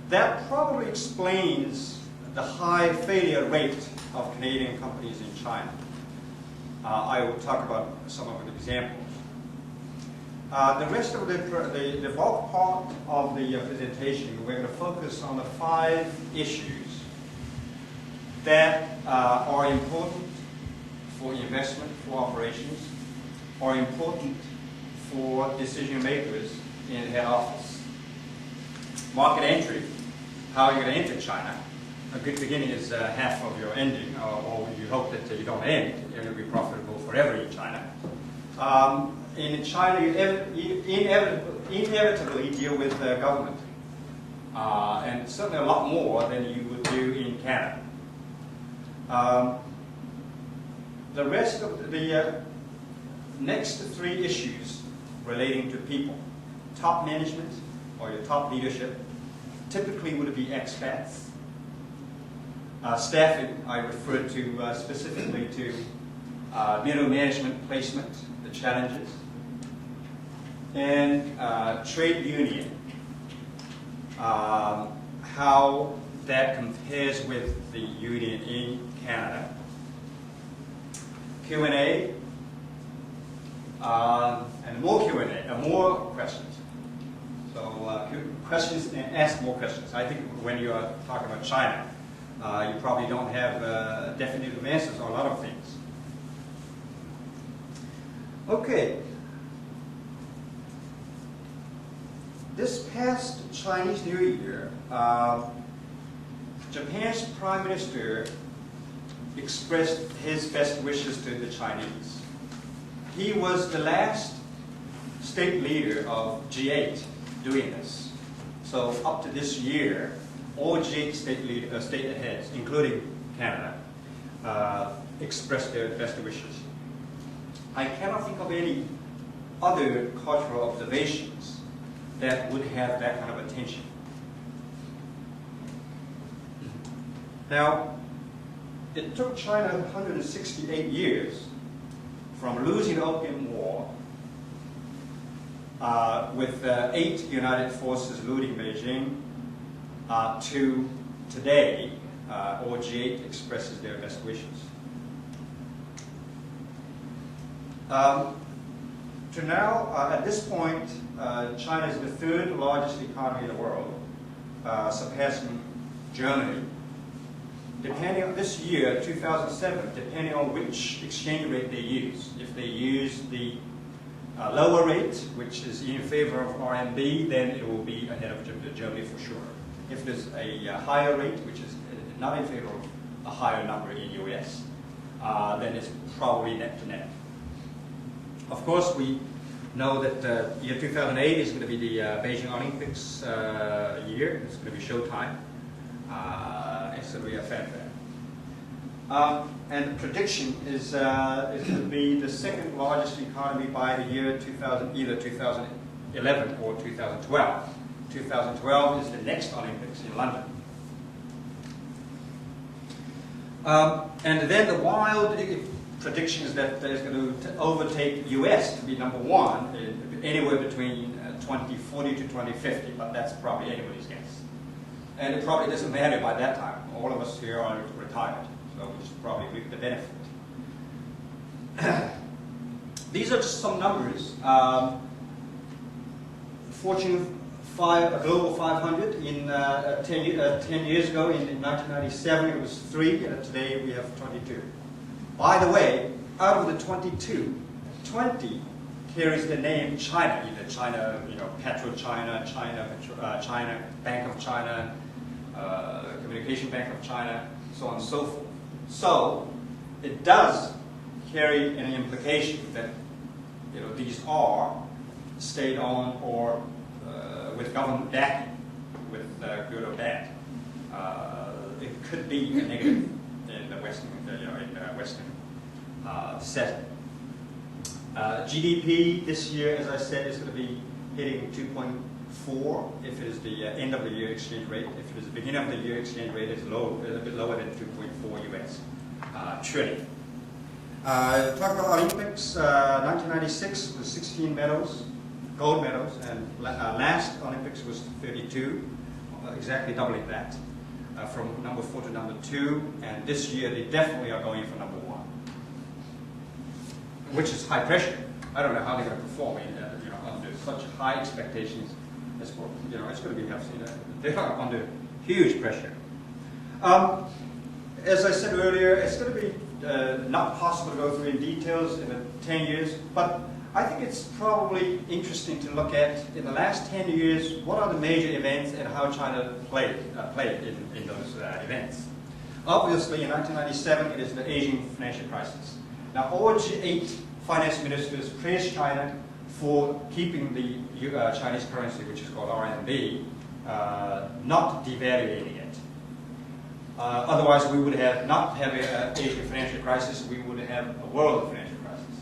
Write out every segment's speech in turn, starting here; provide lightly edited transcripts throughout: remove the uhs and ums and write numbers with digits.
That probably explains the high failure rate of Canadian companies in China. I will talk about some of the examples. The rest of the bulk part of the presentation, we're going to focus on the 5 issues that are important for investment, for operations, are important for decision makers in head office. Market entry, how you're going to enter China. A good beginning is half of your ending, or you hope that you don't end, you're going to be profitable forever in China. In China, you inevitably deal with the government, and certainly a lot more than you would do in Canada. The rest of the next 3 issues relating to people, top management or your top leadership, typically would be expats. Staffing, I refer to specifically to middle management placement, the challenges, and trade union, how that compares with the union in Canada. Q&A, and more Q&A, more questions. So questions and ask more questions. I think when you are talking about China, you probably don't have definitive answers on a lot of things. Okay. This past Chinese New Year, Japan's Prime Minister expressed his best wishes to the Chinese. He was the last state leader of G8 doing this. So up to this year, all G8 state heads, including Canada, expressed their best wishes. I cannot think of any other cultural observations that would have that kind of attention. Now, it took China 168 years from losing the Opium War with 8 United Forces looting Beijing to today, all G8 expresses their best wishes. To now, at this point, China is the 3rd largest economy in the world, surpassing Germany. Depending on this year, 2007, depending on which exchange rate they use. If they use the lower rate, which is in favor of RMB, then it will be ahead of Germany for sure. If there's a higher rate, which is not in favor of a higher number in US, then it's probably net to net. Of course, we know that year 2008 is going to be the Beijing Olympics year. It's going to be showtime. It's going to be a fanfare. And the prediction is going to be the 2nd largest economy by the year 2000, either 2011 or 2012. 2012 is the next Olympics in London. And then the wild prediction is that it's going to overtake US to be number 1 anywhere between 2040 to 2050, but that's probably anybody's guess. And it probably doesn't matter by that time. All of us here are retired, so we should probably reap the benefit. These are just some numbers. Fortune 5, Global 500 in 10 years ago, in 1997, it was 3, and today we have 22. By the way, out of the 22, 20 carries the name China, either China, Petro China, China, Bank of China, Communication Bank of China, so on and so forth. So it does carry an implication that these are state-owned or with government backing, with good or bad. It could be a negative in the Western, setting. GDP this year, as I said, is going to be hitting 2.4 if it is the end of the year exchange rate. If it is the beginning of the year exchange rate, it's a bit lower than 2.4 US trillion. Talk about Olympics, 1996 was 16 medals, gold medals, and last Olympics was 32. exactly doubling that, from number 4 to number 2, and this year they definitely are going for number 1, which is high pressure. I don't know how they're going to perform under such high expectations. It's going to be healthy. They are under huge pressure. As I said earlier, it's going to be not possible to go through in details in 10 years, but I think it's probably interesting to look at, in the last 10 years, what are the major events and how China played in those events. Obviously, in 1997, it is the Asian financial crisis. Now, all G8 finance ministers praised China for keeping the Chinese currency, which is called RMB, not devaluating it. Otherwise, we would have not have an Asian financial crisis. We would have a world financial crisis.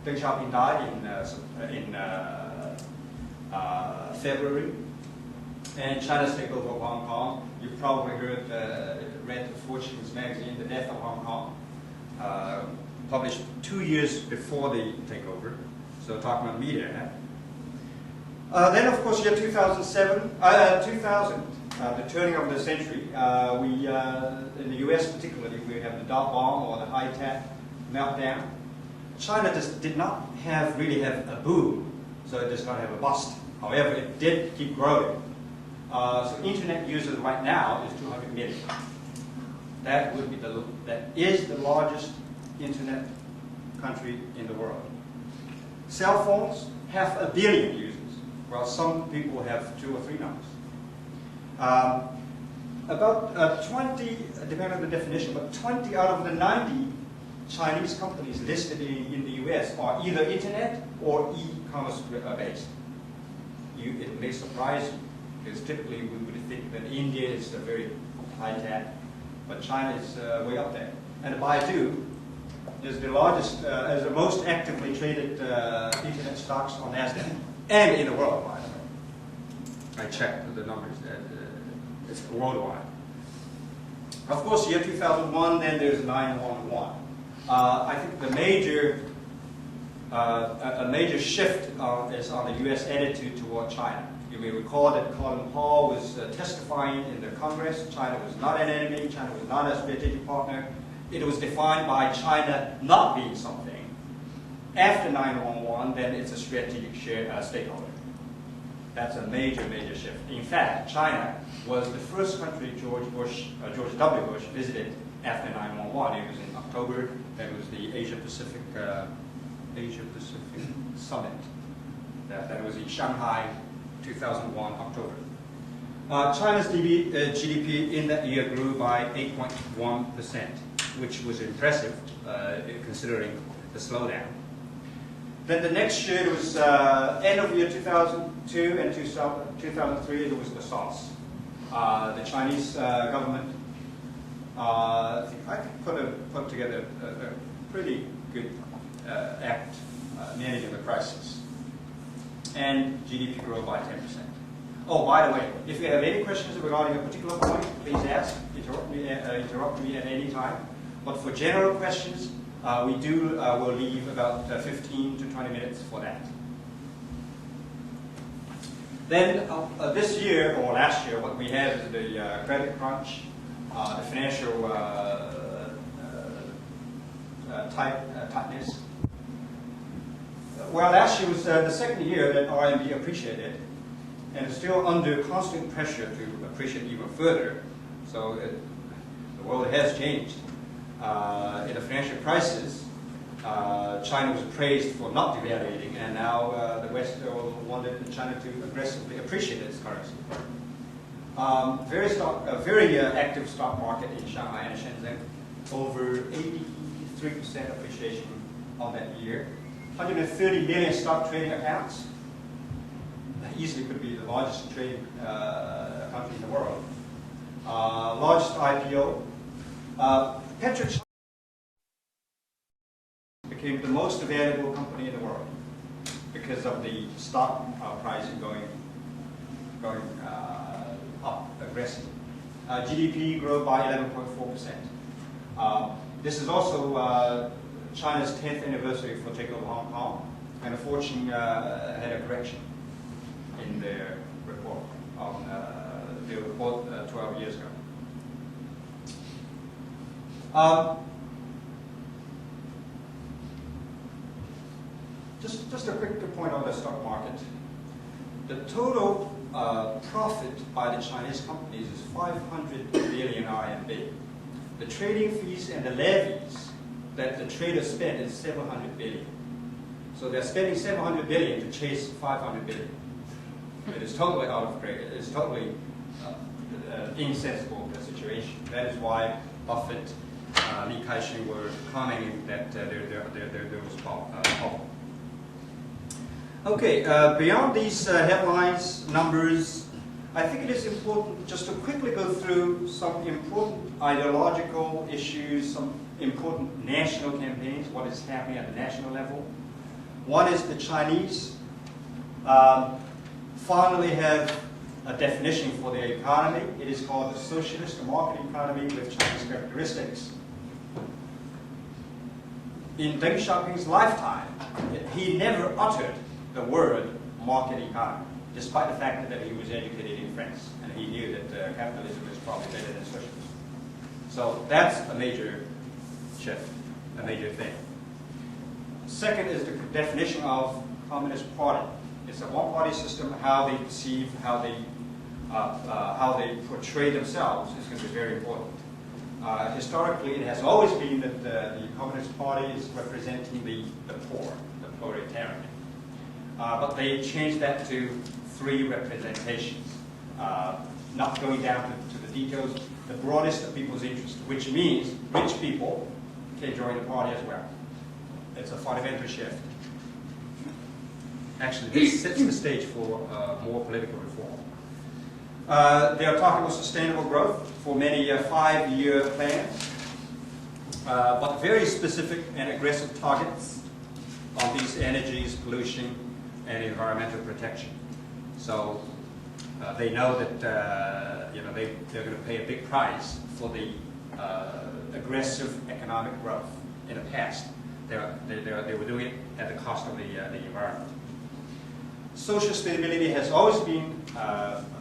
Deng Xiaoping died in February, and China's takeover of Hong Kong. You probably read Fortune's magazine, The Death of Hong Kong, published 2 years before the takeover. So talking about media. Then, of course, year 2000, the turning of the century. In the US particularly, we have the dot bomb or the high-tech meltdown. China did not really have a boom, so it does not have a bust. However, it did keep growing. So internet users right now is 200 million. That is the largest internet country in the world. Cell phones, 500 million users, while some people have 2 or 3 numbers. About 20, depending on the definition, but 20 out of the 90 Chinese companies listed in the US are either internet or e-commerce based. It may surprise you, because typically we would think that India is very high-tech, but China is way up there. And Baidu is the largest, is the most actively traded internet stocks on NASDAQ, and in the world, by the way. I checked the numbers. It's worldwide. Of course, year 2001, then there's 9/11. I think the a major shift is on the U.S. attitude toward China. You may recall that Colin Powell was testifying in the Congress. China was not an enemy. China was not a strategic partner. It was defined by China not being something. After 9/11, then it's a strategic stakeholder. That's a major shift. In fact, China was the first country George W. Bush visited after 9/11. It was in October. That was the Asia Pacific Summit. That was in Shanghai, 2001, October. China's GDP in that year grew by 8.1%, which was impressive considering the slowdown. Then the next year, it was end of year 2002 and 2003, it was the SARS. The Chinese government, I put together a pretty good act managing the crisis. And GDP grew by 10%. Oh, by the way, if you have any questions regarding a particular point, please ask. Interrupt me at any time. But for general questions, we'll leave about 15 to 20 minutes for that. Then this year, or last year, what we had is the credit crunch, the financial tightness. Well, last year was the second year that RMB appreciated, and it's still under constant pressure to appreciate even further. So the world has changed. In the financial crisis, China was praised for not devaluating, and now the West wanted China to aggressively appreciate its currency. Very active stock market in Shanghai and Shenzhen, over 83% appreciation on that year. 130 million stock trading accounts. That easily could be the largest trading country in the world. Largest IPO. PetroChina became the most valuable company in the world because of the stock price going up aggressively. GDP grew by 11.4%. This is also China's 10th anniversary for takeover Hong Kong, and Fortune had a correction in their report on they were bought 12 years ago. Just a quick point on the stock market. The total profit by the Chinese companies is 500 billion RMB. The trading fees and the levies that the traders spend is 700 billion. So they're spending 700 billion to chase 500 billion. It is totally out of grade. It is totally insensible situation. That is why Buffett, Li Ka-shing were commenting that there was problem. Okay, beyond these headlines, numbers, I think it is important just to quickly go through some important ideological issues, some important national campaigns, what is happening at the national level. One is the Chinese finally have a definition for their economy. It is called the socialist market economy with Chinese characteristics. In Deng Xiaoping's lifetime, he never uttered the word market economy, despite the fact that he was educated in France and he knew that capitalism is probably better than socialism. So that's a major shift, a major thing. Second is the definition of Communist Party. It's a one-party system. How they perceive, how they portray themselves is going to be very important. Historically, it has always been that the Communist Party is representing the poor, the proletariat. But they changed that to 3 representations, not going down to the details, the broadest of people's interest, which means rich people can join the party as well. It's a fundamental shift. Actually, this sets the stage for more political reform. They are talking about sustainable growth for many 5-year plans, but very specific and aggressive targets on these energies, pollution, and environmental protection. So they know that they're going to pay a big price for the aggressive economic growth. In the past, they were doing it at the cost of the environment. Social stability has always been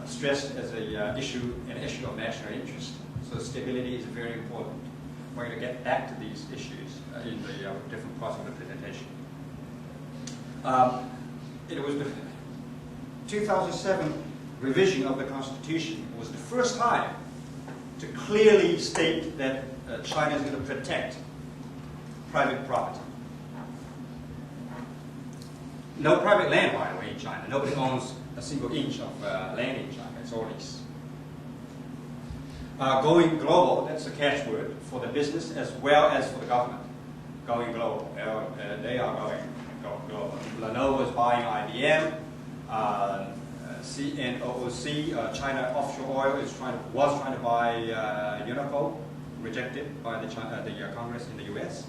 stressed as an issue of national interest. So stability is very important. We're going to get back to these issues in the different parts of the presentation. It was the 2007 revision of the Constitution was the first time to clearly state that China is going to protect private property. No private land, by the way, in China. Nobody owns a single inch of land in China. It's all leased. Going global, that's a catchword for the business as well as for the government. Going global. They are going global. Lenovo is buying IBM. CNOOC, China Offshore Oil, was trying to buy Unico, rejected by the Congress in the US.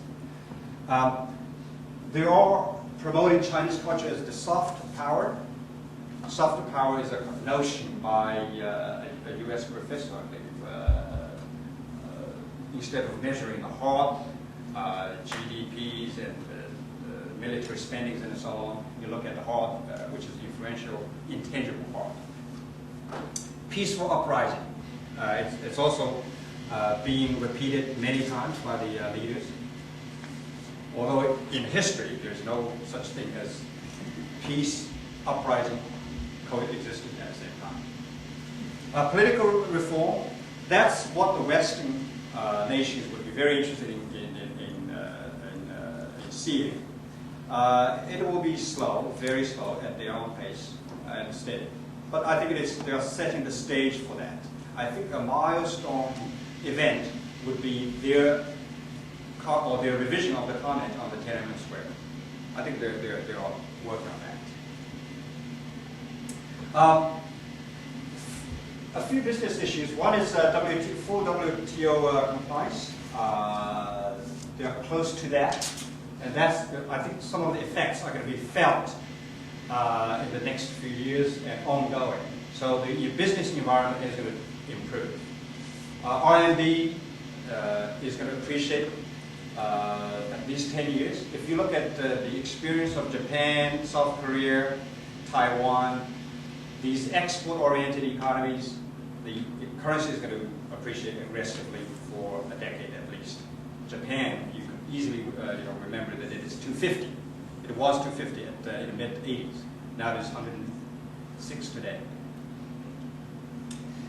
They are promoting Chinese culture as the soft power. Soft power is a notion by a US professor, I think. Instead of measuring the hard GDPs and military spendings and so on, you look at the hard, which is the influential, intangible part. Peaceful uprising. It's also being repeated many times by the leaders. Although in history, there's no such thing as peace, uprising, coexisting at the same time. Political reform, that's what the Western nations would be very interested in seeing. It will be slow, very slow, at their own pace and steady. But I think they are setting the stage for that. I think a milestone event would be their revision of the comment on the Tiananmen Square. I think they're all working on that. A few business issues. One is full WTO compliance. They are close to that. And that's, I think some of the effects are going to be felt in the next few years and ongoing. So the business environment is going to improve. R&D is going to appreciate at least 10 years. If you look at the experience of Japan, South Korea, Taiwan, these export-oriented economies, the currency is going to appreciate aggressively for a decade at least. Japan, you can easily remember that it is 250. It was 250 in the mid-80s. Now it is 106 today.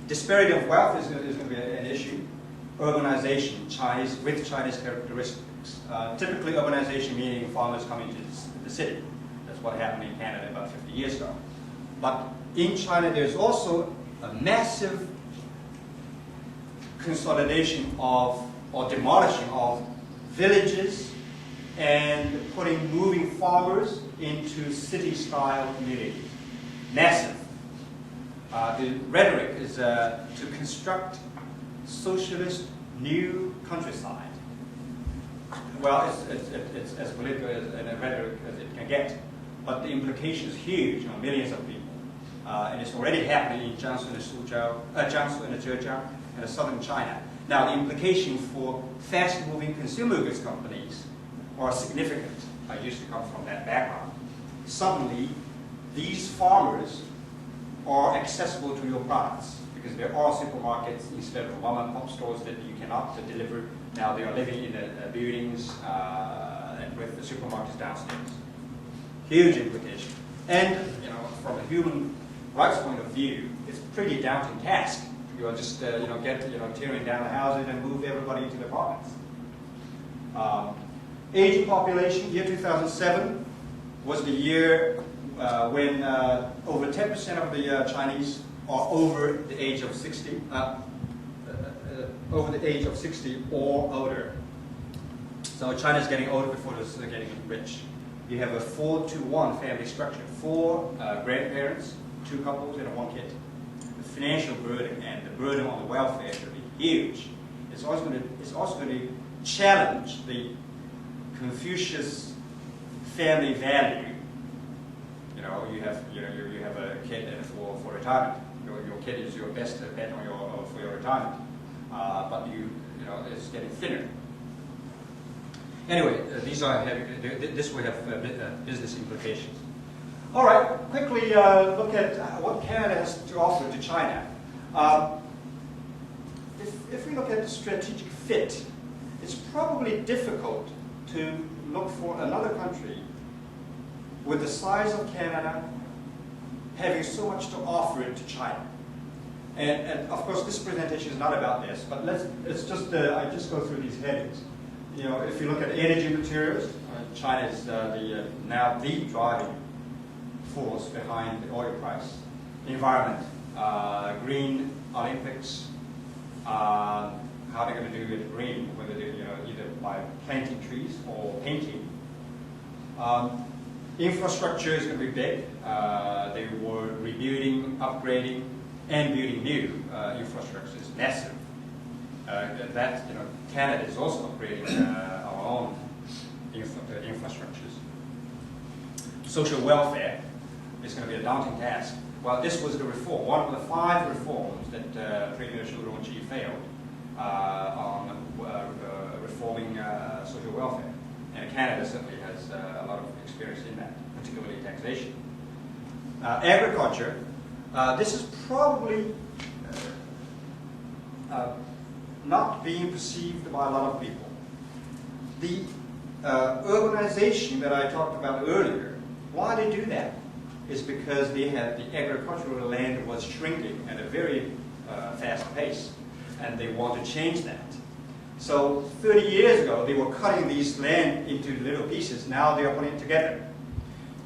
Disparity of wealth is going to be an issue. Urbanization, with Chinese characteristics. Typically urbanization meaning farmers coming to the city. That's what happened in Canada about 50 years ago. But in China there's also a massive consolidation of, or demolishing of, villages and moving farmers into city-style communities. Massive. The rhetoric is to construct socialist new countryside. Well, it's as political and a rhetoric as it can get, but the implication is huge on millions of people. And it's already happening in Jiangsu and Zhejiang and southern China. Now, the implications for fast-moving consumer goods companies are significant. I used to come from that background. Suddenly, these farmers are accessible to your products because there are supermarkets instead of mom-and-pop stores that you cannot deliver. Now they are living in buildings and with the supermarkets downstairs. Huge implication. And from a human rights point of view, it's a pretty daunting task. You are just tearing down the houses and move everybody into the apartments. Aging population, year 2007 was the year when over 10% of the Chinese are over the age of 60, or older. So China is getting older before it's getting rich. You have a 4-to-1 family structure: 4 grandparents, 2 couples, and 1 kid. The financial burden and the burden on the welfare should be huge. It's also going to challenge the Confucius family value. You have a kid for retirement. Your kid is your best bet for your retirement, but it's getting thinner. Anyway, this will have business implications. All right, quickly look at what Canada has to offer to China. If we look at the strategic fit, it's probably difficult to look for another country with the size of Canada having so much to offer to China. And of course this presentation is not about this, but I just go through these headings. If you look at energy materials, China is now the driving force behind the oil price. Environment, green Olympics, how they're going to do it green, whether they either by planting trees or painting. Infrastructure is going to be big. They were rebuilding, upgrading, and building new infrastructures. Massive. Canada is also upgrading our own infrastructures. Social welfare is going to be a daunting task. Well, this was the reform, one of the 5 reforms that Premier Xu Rongqi failed on reforming social welfare. And Canada certainly has a lot of experience in that, particularly taxation. Agriculture, this is probably not being perceived by a lot of people. The urbanization that I talked about earlier, why they do that is because they had the agricultural land was shrinking at a very fast pace, and they want to change that. So 30 years ago, they were cutting these land into little pieces. Now they are putting it together.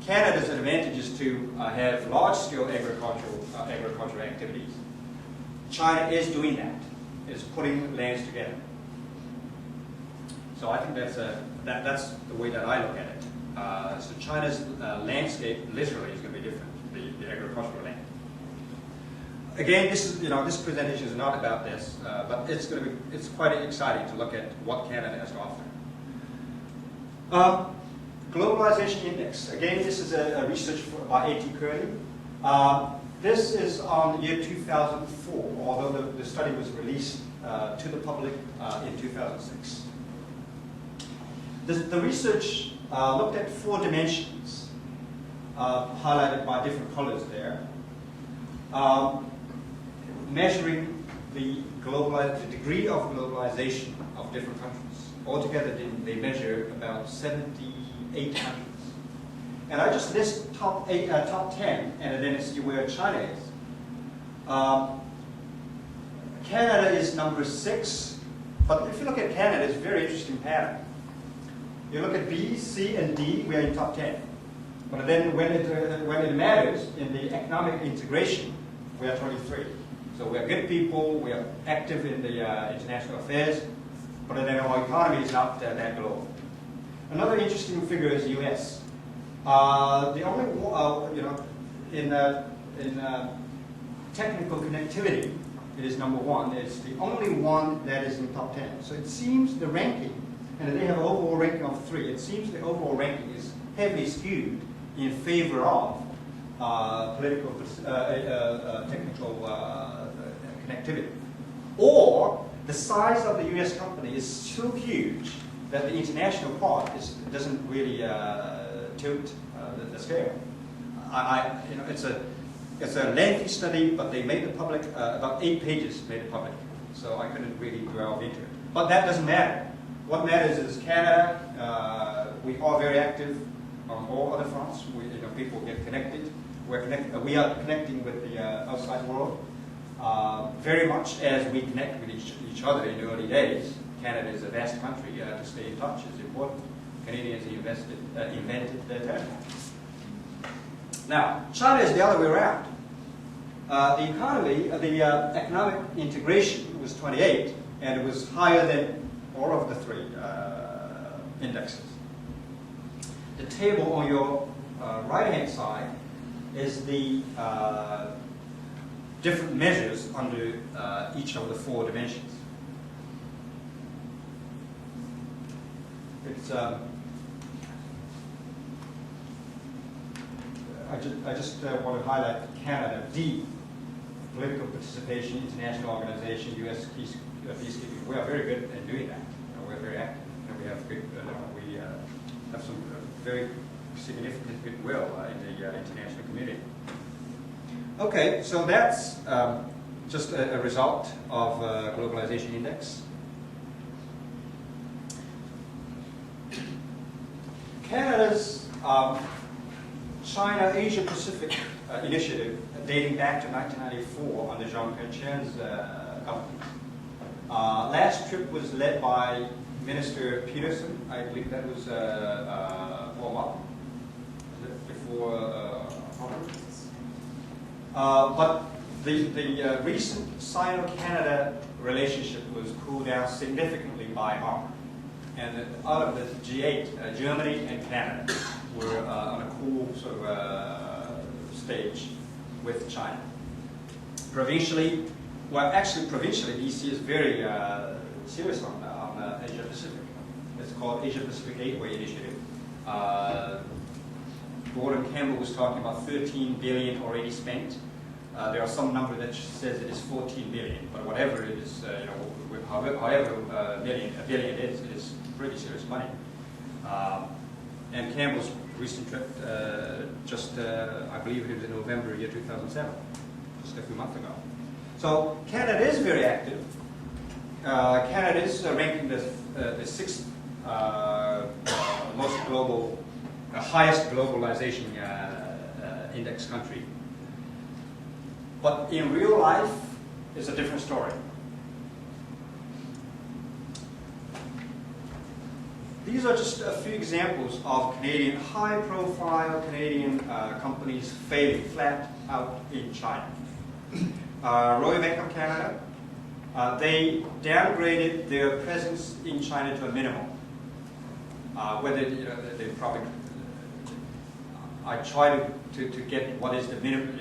Canada's advantage is to have large-scale agricultural activities. China is doing that. Is putting lands together. So I think that's the way that I look at it. So China's landscape literally is going to be different, the agricultural land. Again, this presentation is not about this, but it's quite exciting to look at what Canada has to offer. Globalization Index. Again, this is a research by A.T. Kearney. This is on the year 2004, although the study was released to the public in 2006. The research looked at 4 dimensions, highlighted by different colors there, measuring the degree of globalization of different countries. Altogether, they measure about 78 countries. And I just list top 10, and then see where China is. Canada is number 6, but if you look at Canada, it's a very interesting pattern. You look at B, C, and D, we are in top 10. But then when it matters in the economic integration, we are 23. So we are good people, we are active in the international affairs, but then our economy is not that global. Another interesting figure is US. The only, in technical connectivity, it is number 1. It's the only one that is in top 10. So it seems the ranking, and they have an overall ranking of 3, it seems the overall ranking is heavily skewed in favor of political, technical connectivity. Or the size of the US company is so huge that the international part doesn't really tilt the scale. It's a lengthy study, but they made it public, about 8 pages made it public. So I couldn't really delve into it. But that doesn't matter. What matters is Canada, we are very active on all other fronts. People get connected. We are connecting with the outside world very much as we connect with each other in the early days. Canada is a vast country. To stay in touch is important. Canadians invented the telephone. Now, China is the other way around. The economy, the economic integration was 28, and it was higher than all of the 3 indexes. The table on your right-hand side is the different measures under each of the 4 dimensions. It's I just want to highlight Canada. D, political participation, international organization, U.S. peacekeeping. We are very good in doing that. We're very active. We have good. We have some very significant goodwill in the international community. Okay, so that's just a result of globalization index. Canada's China Asia Pacific initiative dating back to 1994 under Jean Chrétien's government. Last trip was led by Minister Peterson. I believe that was warm-up before Harbour. But the recent Sino-Canada relationship was cooled down significantly by Harbour. And out of the G8, Germany and Canada were on a cool sort of stage with China. Provincially, DC is very serious on Asia Pacific. It's called Asia Pacific Gateway Initiative. Gordon Campbell was talking about 13 billion already spent. There are some number that says it is 14 billion, but whatever it is, however billion it is pretty serious money. And Campbell's recent trip, I believe it was in November year 2007, just a few months ago. So Canada is very active. Canada is ranking the 6th most global, highest globalization index country. But in real life, it's a different story. These are just a few examples of Canadian, high-profile Canadian companies failing flat out in China. Royal Bank of Canada, they downgraded their presence in China to a minimum. Whether they probably, I try to get what is the minimum,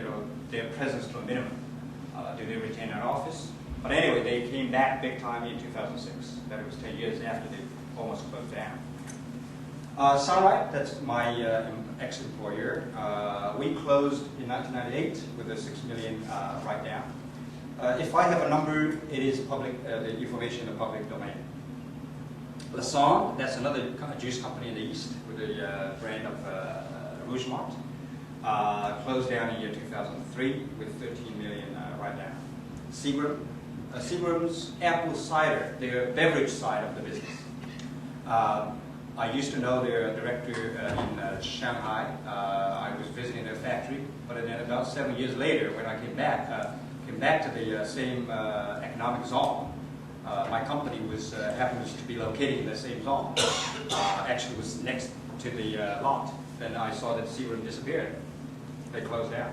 their presence to a minimum. Do they retain an office? But anyway, they came back big time in 2006. That was 10 years after they almost closed down. Sunlight, that's my ex-employer. We closed in 1998 with a $6 million write-down. If I have a number, it is public, the information in the public domain. Lassonde, that's another juice company in the East with the brand of Rougemont. Closed down in year 2003 with 13 million write-down. Seagram, Seagram's apple cider, their beverage side of the business. I used to know their director in Shanghai. I was visiting their factory, but then about 7 years later, when I came back to the same economic zone. My company was happens to be located in the same zone. Actually, was next to the lot. Then I saw that Seagram disappeared. They closed down.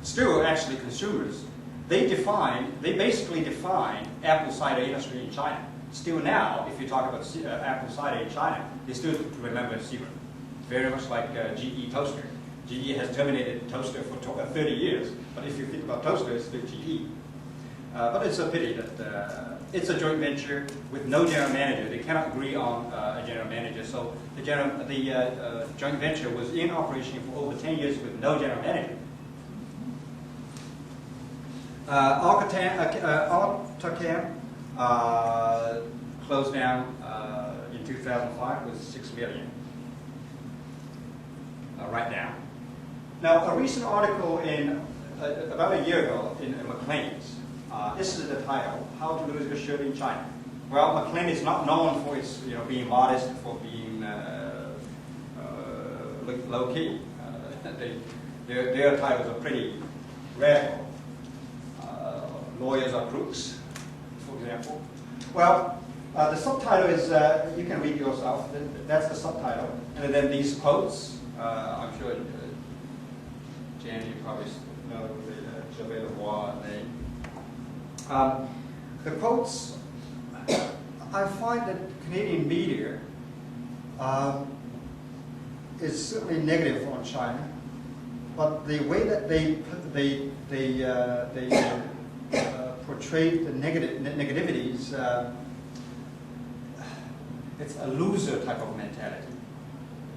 Still, actually, consumers they basically defined apple cider industry in China. Still now, if you talk about apple cider in China, they still remember Seagram. Very much like GE toaster. GE has terminated toaster for 30 years, but if you think about toaster, it's still GE. But it's a pity that it's a joint venture with no general manager. They cannot agree on a general manager. So the joint venture was in operation for over 10 years with no general manager. Alcacam closed down in 2005 with 6 million right now. Now, a recent article in about a year ago in Maclean's. This is the title: How to Lose Your Shirt in China. Well, Maclean is not known for its being modest, for being low key. Their titles are pretty radical. Lawyers are crooks, for example. Well, the subtitle is, you can read yourself, that's the subtitle. And then these quotes, I'm sure Jan, you probably know the Javet Leroy name. The quotes, I find that Canadian media is certainly negative on China, but the way that they portrayed the negativities, it's a loser type of mentality.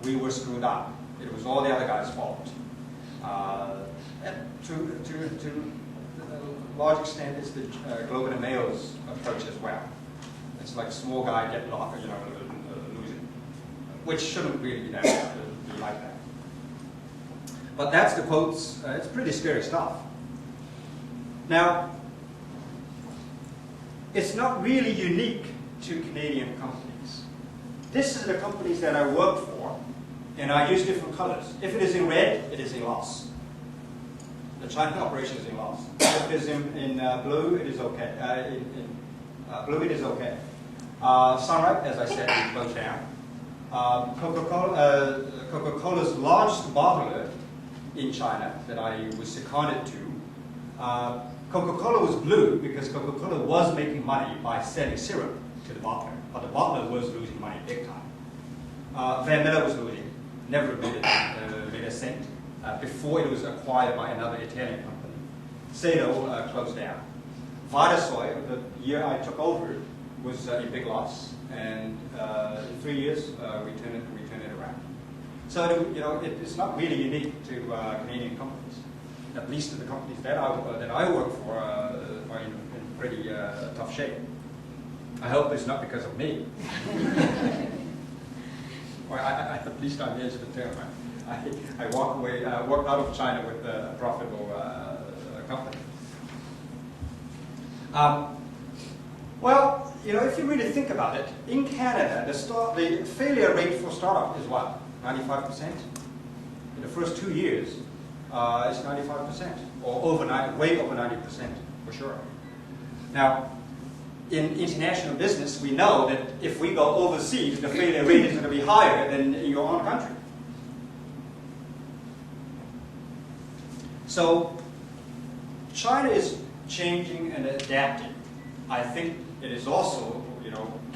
We were screwed up. It was all the other guy's fault. And to a large extent, it's the Globe and Mail's approach as well. It's like small guy get locked, losing, which shouldn't really be like that. But that's the quotes. It's pretty scary stuff. Now, it's not really unique to Canadian companies. This is the companies that I work for, and I use different colors. If it is in red, it is in loss. The China operation is in loss. If it is in blue, it is okay. In blue, it is okay. Sunripe, as I said, is closed down. Coca-Cola's largest bottler in China that I was seconded to, Coca-Cola was blue because Coca-Cola was making money by selling syrup to the bottler, but the bottler was losing money big time. Van Miller was losing, never made a cent before it was acquired by another Italian company. Sado closed down. Vitasoy, the year I took over, was in big loss, and in 3 years we turned it around. So it's not really unique to Canadian companies. At least the companies that I work for are in pretty tough shape. I hope it's not because of me. Or at least I managed the term. I walked out of China with a profitable company. Well, if you really think about it, in Canada, the failure rate for startup is what? 95%? In the first 2 years, it's 95%, or way over 90% for sure. Now, in international business, we know that if we go overseas, the failure rate is going to be higher than in your own country. So, China is changing and adapting. I think it is also,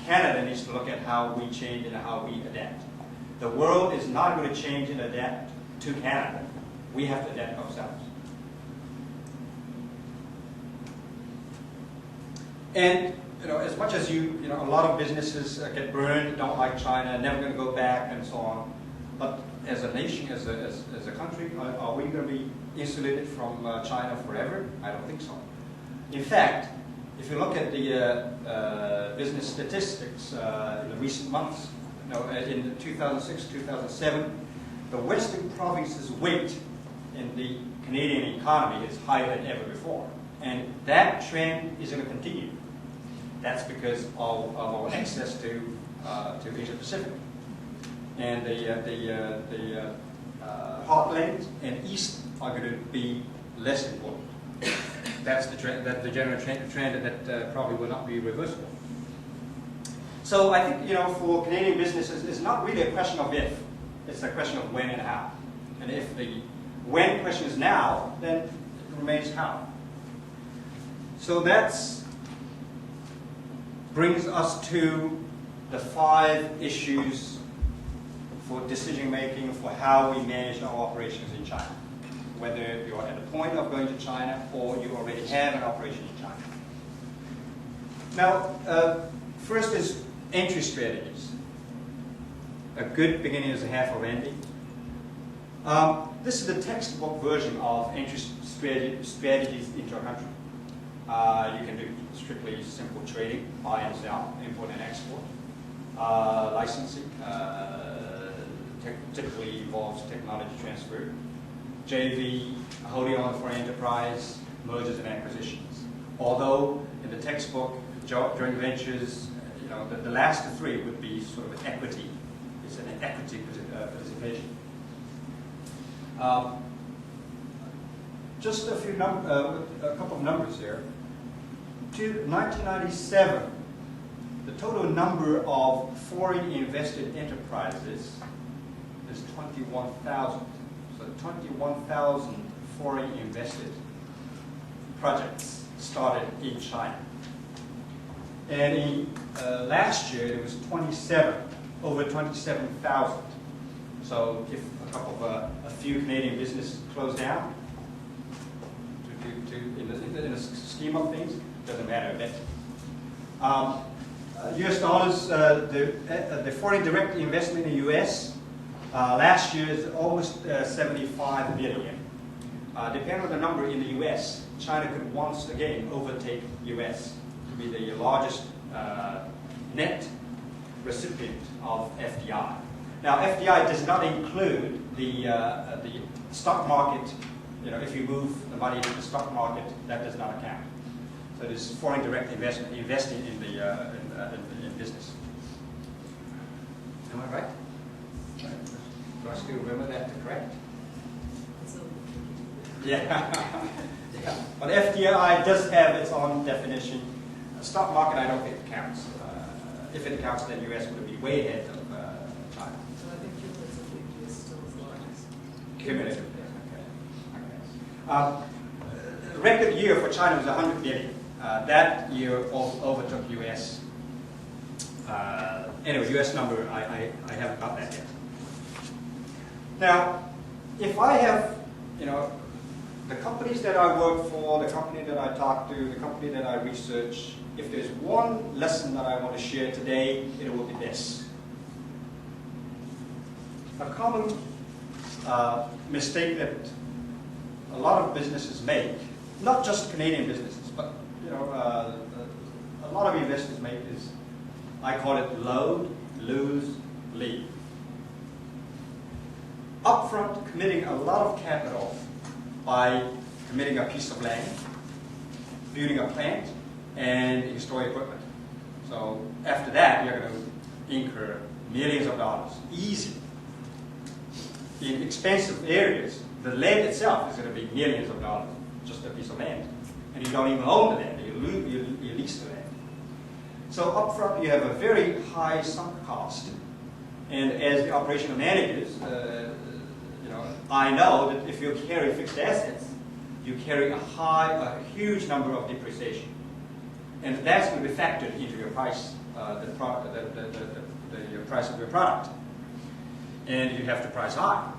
Canada needs to look at how we change and how we adapt. The world is not going to change and adapt to Canada. We have to adapt ourselves. And as much as a lot of businesses get burned, don't like China, never going to go back, and so on. But as a nation, as a country, are we going to be insulated from China forever? I don't think so. In fact, if you look at the business statistics in the recent months, in 2006, 2007, the Western provinces' weight in the Canadian economy is higher than ever before. And that trend is going to continue. That's because of our access to Asia Pacific. And the heartland and east are going to be less important. That's the trend, the general trend that probably will not be reversible. So I think, for Canadian businesses, it's not really a question of if, it's a question of when and how. And if the when question is now, then it remains how. So that brings us to the 5 issues for decision making for how we manage our operations in China. Whether you're at the point of going to China or you already have an operation in China. Now, first is entry strategies. A good beginning is a half of ending. This is the textbook version of entry strategies into a country. You can do strictly simple trading, buy and sell, import and export. Licensing typically involves technology transfer. JV, wholly owned foreign enterprise, mergers and acquisitions. Although in the textbook, joint ventures, the last 3 would be sort of equity. It's an equity participation. Just a couple of numbers here. To 1997, the total number of foreign invested enterprises is 21,000. So 21,000 foreign invested projects started in China. And in last year, it was over 27,000. So if a few Canadian businesses close down, in the scheme of things, doesn't matter a bit. US dollars, the foreign direct investment in the US last year is almost 75 billion. Depending on the number in the US, China could once again overtake US to be the largest net recipient of FDI. Now, FDI does not include the stock market. If you move the money into the stock market, that does not account. So it is foreign direct investment, investing in in business. Am I right? Do I still remember that correct? Yeah. Yeah. But FDI does have its own definition. Stock market, I don't think it counts. If it counts, then US would be way ahead of China. So I think cumulatively is still as large. Cumulatively, okay. Record year for China was 100 billion. That year overtook US. Anyway, US number, I haven't got that yet. Now, if I have, the companies that I work for, the company that I talk to, the company that I research, if there's one lesson that I want to share today, it will be this. A common mistake that a lot of businesses make, not just Canadian businesses, but a lot of investors make is, I call it load, lose, leave. Upfront, committing a lot of capital by committing a piece of land, building a plant, and installing equipment. So after that, you're going to incur millions of dollars, easy. In expensive areas, the land itself is going to be millions of dollars, just a piece of land. And you don't even own the land, you lease the land. So upfront, you have a very high sunk cost. And as the operational managers, I know that if you carry fixed assets, you carry a huge number of depreciation. And that's going to be factored into your price, the price of your product. And you have to price high.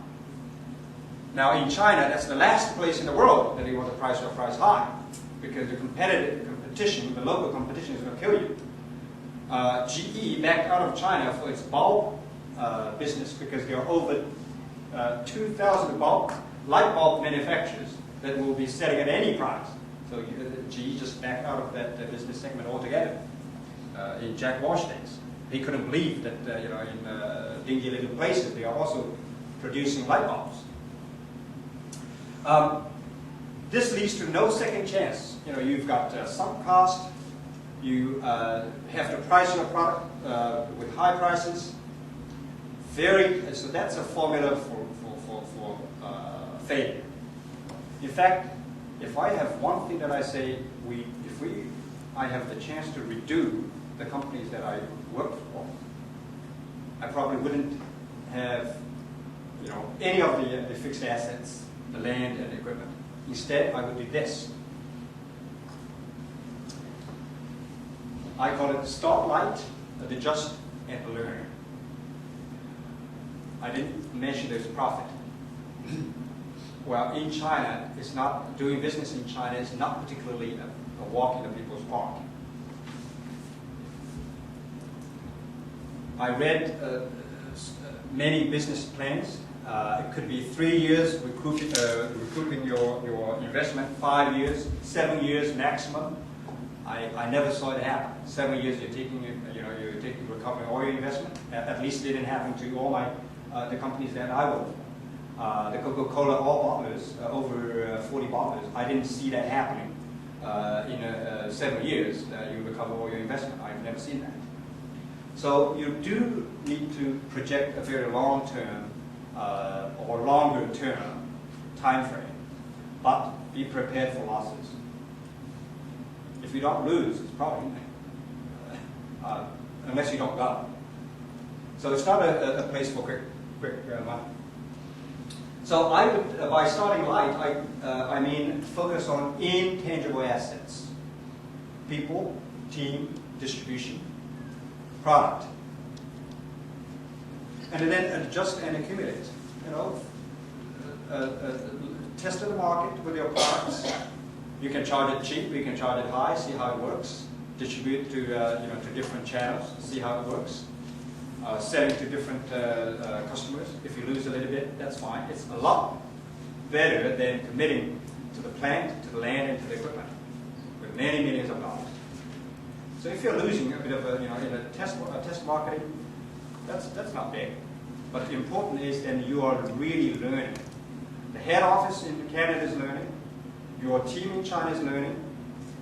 Now in China, that's the last place in the world that you want to price your price high, because the competition, the local competition is going to kill you. GE backed out of China for its bulb business because there are over 2,000 light bulb manufacturers that will be selling at any price. So GE just backed out of that business segment altogether. In Jack Welch days, he couldn't believe that in dingy little places they are also producing light bulbs. This leads to no second chance. You know, you've got sunk cost. You have to price your product with high prices. So that's a formula for failure. In fact, if I have one thing that I say, I have the chance to redo the companies that I work for, I probably wouldn't have, you know, any of the fixed assets, the land and equipment. Instead, I would do this. I call it start light, adjust, and learn. I didn't mention there's profit. Well, in China, it's not, doing business in China is not particularly a walk in the people's park. I read many business plans. It could be 3 years recouping your investment, 5 years, 7 years maximum. I never saw it happen. 7 years you're recovering all your investment. At least it didn't happen to all the companies that I work for. The Coca-Cola all bottlers, over 40 bottlers, I didn't see that happening in 7 years. You recover all your investment. I've never seen that. So you do need to project a very long-term or longer-term time frame, but be prepared for losses. If you don't lose, it's probably unless you don't go. So it's not a place for quick money. So I would, by starting light, I mean focus on intangible assets: people, team, distribution, product, and then adjust and accumulate. You know, test the market with your products. You can charge it cheap, you can charge it high, see how it works. Distribute to to different channels, see how it works. Selling to different customers. If you lose a little bit, that's fine. It's a lot better than committing to the plant, to the land, and to the equipment with many millions of dollars. So if you're losing a bit of in a test marketing, that's not big. But the important is then you are really learning. The head office in Canada is learning. Your team in China is learning,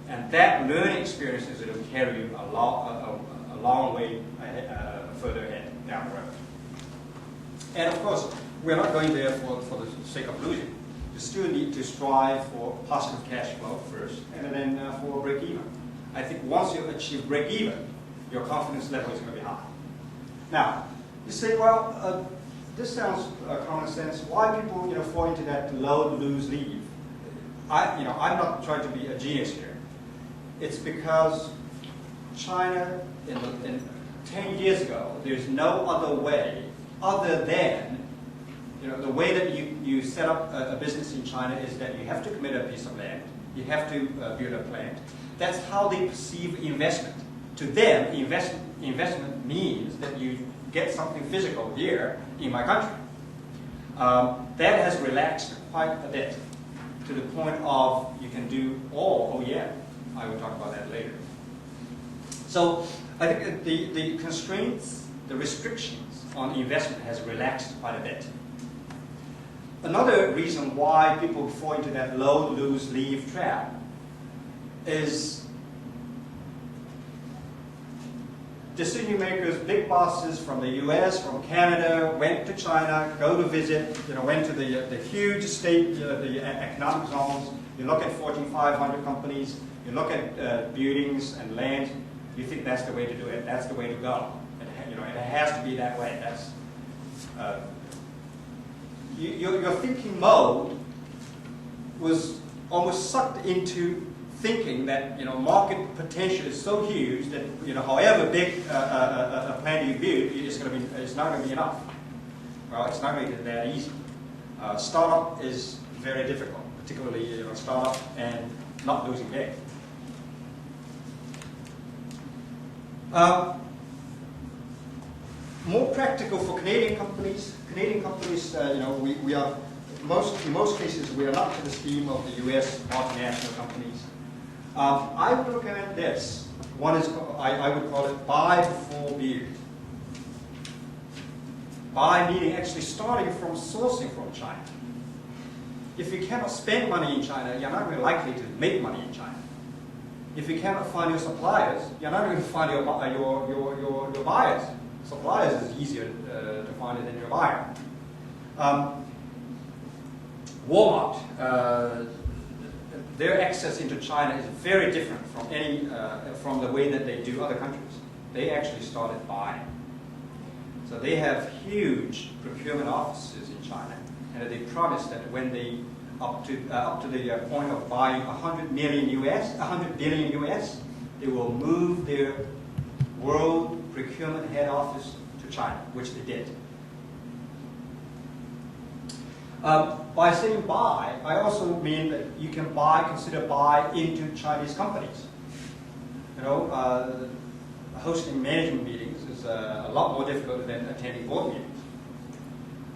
and that learning experience is going to carry you a long way further ahead down the road. And of course, we're not going there for the sake of losing. You still need to strive for positive cash flow first, and then for break even. I think once you achieve break even, your confidence level is going to be high. Now, you say, well, this sounds common sense. Why people fall into that load, lose, leave? I'm not trying to be a genius here. It's because China, in 10 years ago, there's no other way other than, the way that you set up a business in China is that you have to commit a piece of land, you have to build a plant. That's how they perceive investment. To them, investment means that you get something physical here in my country. That has relaxed quite a bit to the point of you can do all OEM. I will talk about that later. So I think the constraints, the restrictions on investment has relaxed quite a bit. Another reason why people fall into that load, lose, leave trap is decision makers, big bosses from the US, from Canada, went to China, go to visit, went to the huge state, the economic zones. You look at Fortune 500 companies, you look at buildings and land, you think that's the way to do it, that's the way to go. It has to be that way. That's your thinking mode was almost sucked into thinking that market potential is so huge that however big a plant you build, it's not going to be enough. Well, it's not going to be that easy. Startup is very difficult, particularly startup and not losing big. More practical for Canadian companies. Canadian companies, we are in most cases we are not to the scheme of the U.S. multinational companies. I would recommend this. One is I would call it buy before build. Buy meaning actually starting from sourcing from China. If you cannot spend money in China, you're not very likely to make money in China. If you cannot find your suppliers, you're not going to find your buyers. Suppliers is easier to find than your buyer. Walmart, their access into China is very different from the way that they do other countries. They actually started buying. So they have huge procurement offices in China, and they promise that when they up to the point of buying 100 billion US, they will move their world procurement head office to China, which they did. By saying buy, I also mean that you can consider buy into Chinese companies. You know, hosting management meetings is a lot more difficult than attending board meetings.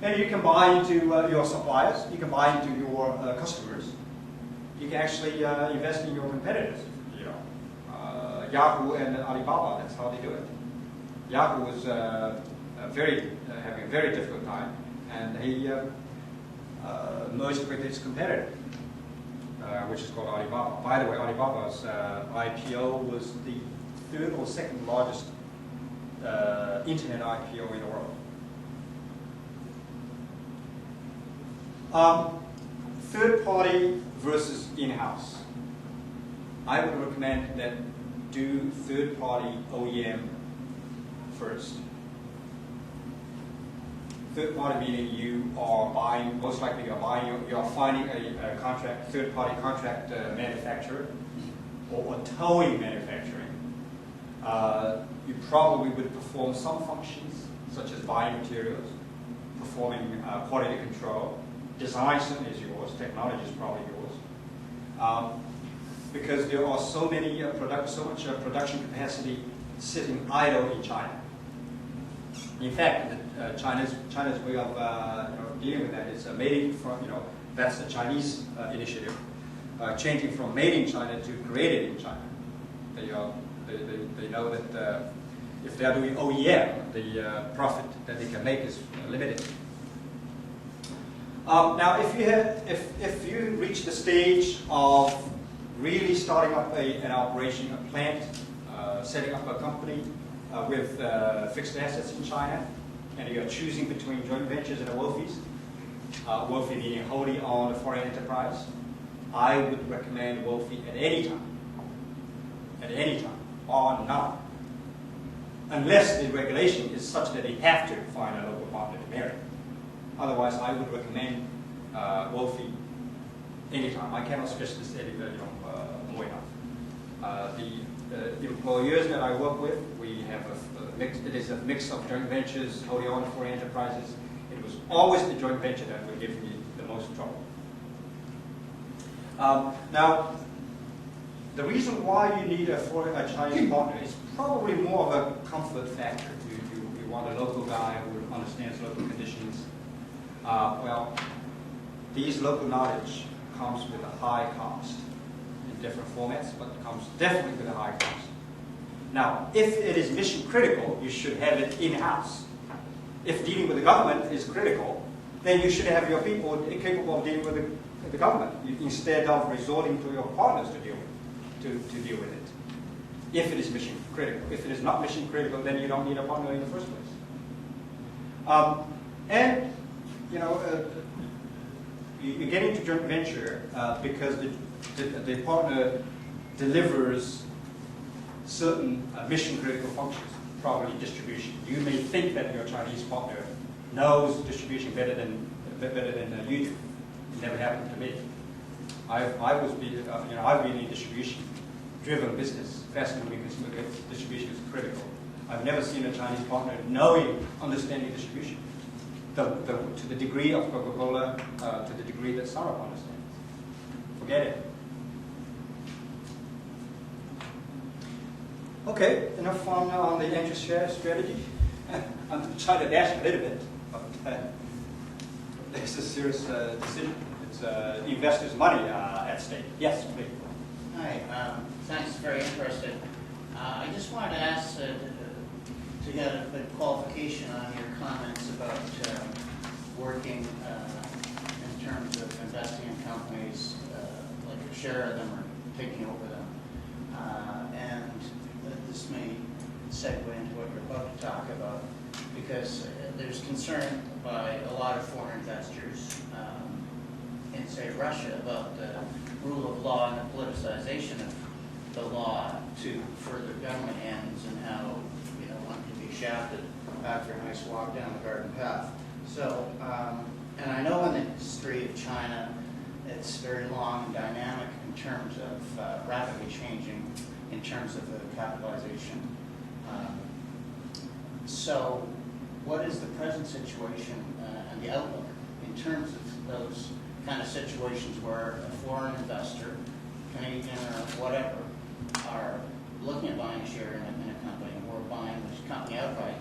And you can buy into your suppliers, you can buy into your customers. You can actually invest in your competitors. You know, Yahoo and Alibaba, that's how they do it. Yahoo was having a very difficult time, and he merged with its competitor, which is called Alibaba. By the way, Alibaba's IPO was the third or second largest internet IPO in the world. Third party versus in-house. I would recommend that do third party OEM first. Third party meaning you are buying, most likely you are finding a third party contract manufacturer or towing manufacturing. You probably would perform some functions such as buying materials, performing quality control. Design certainly is yours, technology is probably yours. Because there are so much production capacity sitting idle in China. In fact, China's way of dealing with that is made from, that's the Chinese initiative, changing from made in China to created in China. They know that if they are doing OEM, the profit that they can make is limited. Now, if you reach the stage of really starting up an operation, a plant, setting up a company with fixed assets in China, and you are choosing between joint ventures and WOFIs, WOFI meaning wholly owned foreign enterprise, I would recommend WOFI at any time, or not, unless the regulation is such that they have to find a local partner to marry. Otherwise, I would recommend WOFI anytime. I cannot stress this more enough. The employers that I work with, we have it is a mix of joint ventures, wholly owned foreign enterprises. It was always the joint venture that would give me the most trouble. Now, the reason why you need a Chinese partner is probably more of a comfort factor. You want a local guy who understands local conditions. Well, these local knowledge comes with a high cost in different formats, but comes definitely with a high cost. Now, if it is mission critical, you should have it in-house. If dealing with the government is critical, then you should have your people capable of dealing with the government instead of resorting to your partners to deal with it. If it is mission critical. If it is not mission critical, then you don't need a partner in the first place. And you get into joint venture because the partner delivers certain mission-critical functions, probably distribution. You may think that your Chinese partner knows distribution better than you do. It never happened to me. I've been in distribution-driven business, fast-moving consumer goods. Distribution is critical. I've never seen a Chinese partner understanding distribution. To the degree of Coca-Cola, to the degree that Starbucks understands. Forget it. Okay, enough fun on the interest share strategy. I'm trying to dash a little bit, but it's a serious decision. It's investors' money at stake. Yes, please. Hi, thanks, very interesting. I just wanted to ask to get a bit qualification on your comments about working and terms of investing in companies, like a share of them or taking over them. And this may segue into what you're about to talk about, because there's concern by a lot of foreign investors in, say, Russia about the rule of law and the politicization of the law to further government ends, and how, you know, one can be shafted after a nice walk down the garden path. So, and I know in the history of China, it's very long and dynamic in terms of rapidly changing in terms of the capitalization. So what is the present situation and the outlook in terms of those kind of situations where a foreign investor, Canadian or whatever, are looking at buying a share in a company, or buying this company outright?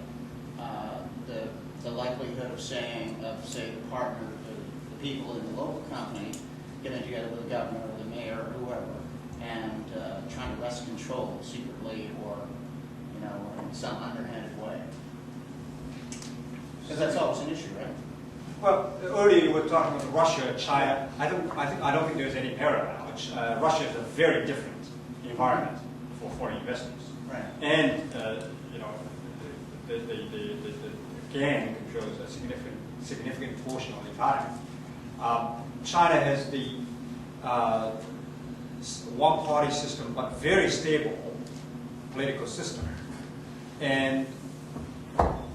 The likelihood of say, the partner, the people in the local company getting together with the governor or the mayor or whoever, and trying to wrest control secretly, or, you know, in some underhanded way. Because that's always an issue, right? Well, earlier you were talking about Russia, China. I don't think there's any parallel. Russia is a very different environment for foreign investors. Right. And you know, the gang controls a significant portion of the economy. China has the one-party system, but very stable political system, and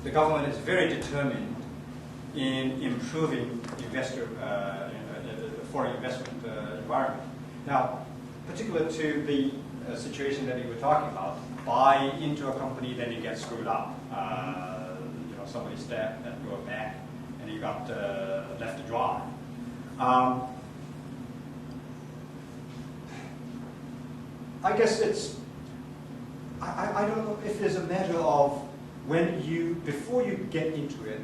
the government is very determined in improving investor, the foreign investment environment. Now, particular to the situation that you were talking about, buy into a company, then you get screwed up. You know, somebody stabbed at your back, and you got left to dry. I guess it's, I don't know if there's a matter of when you, before you get into it,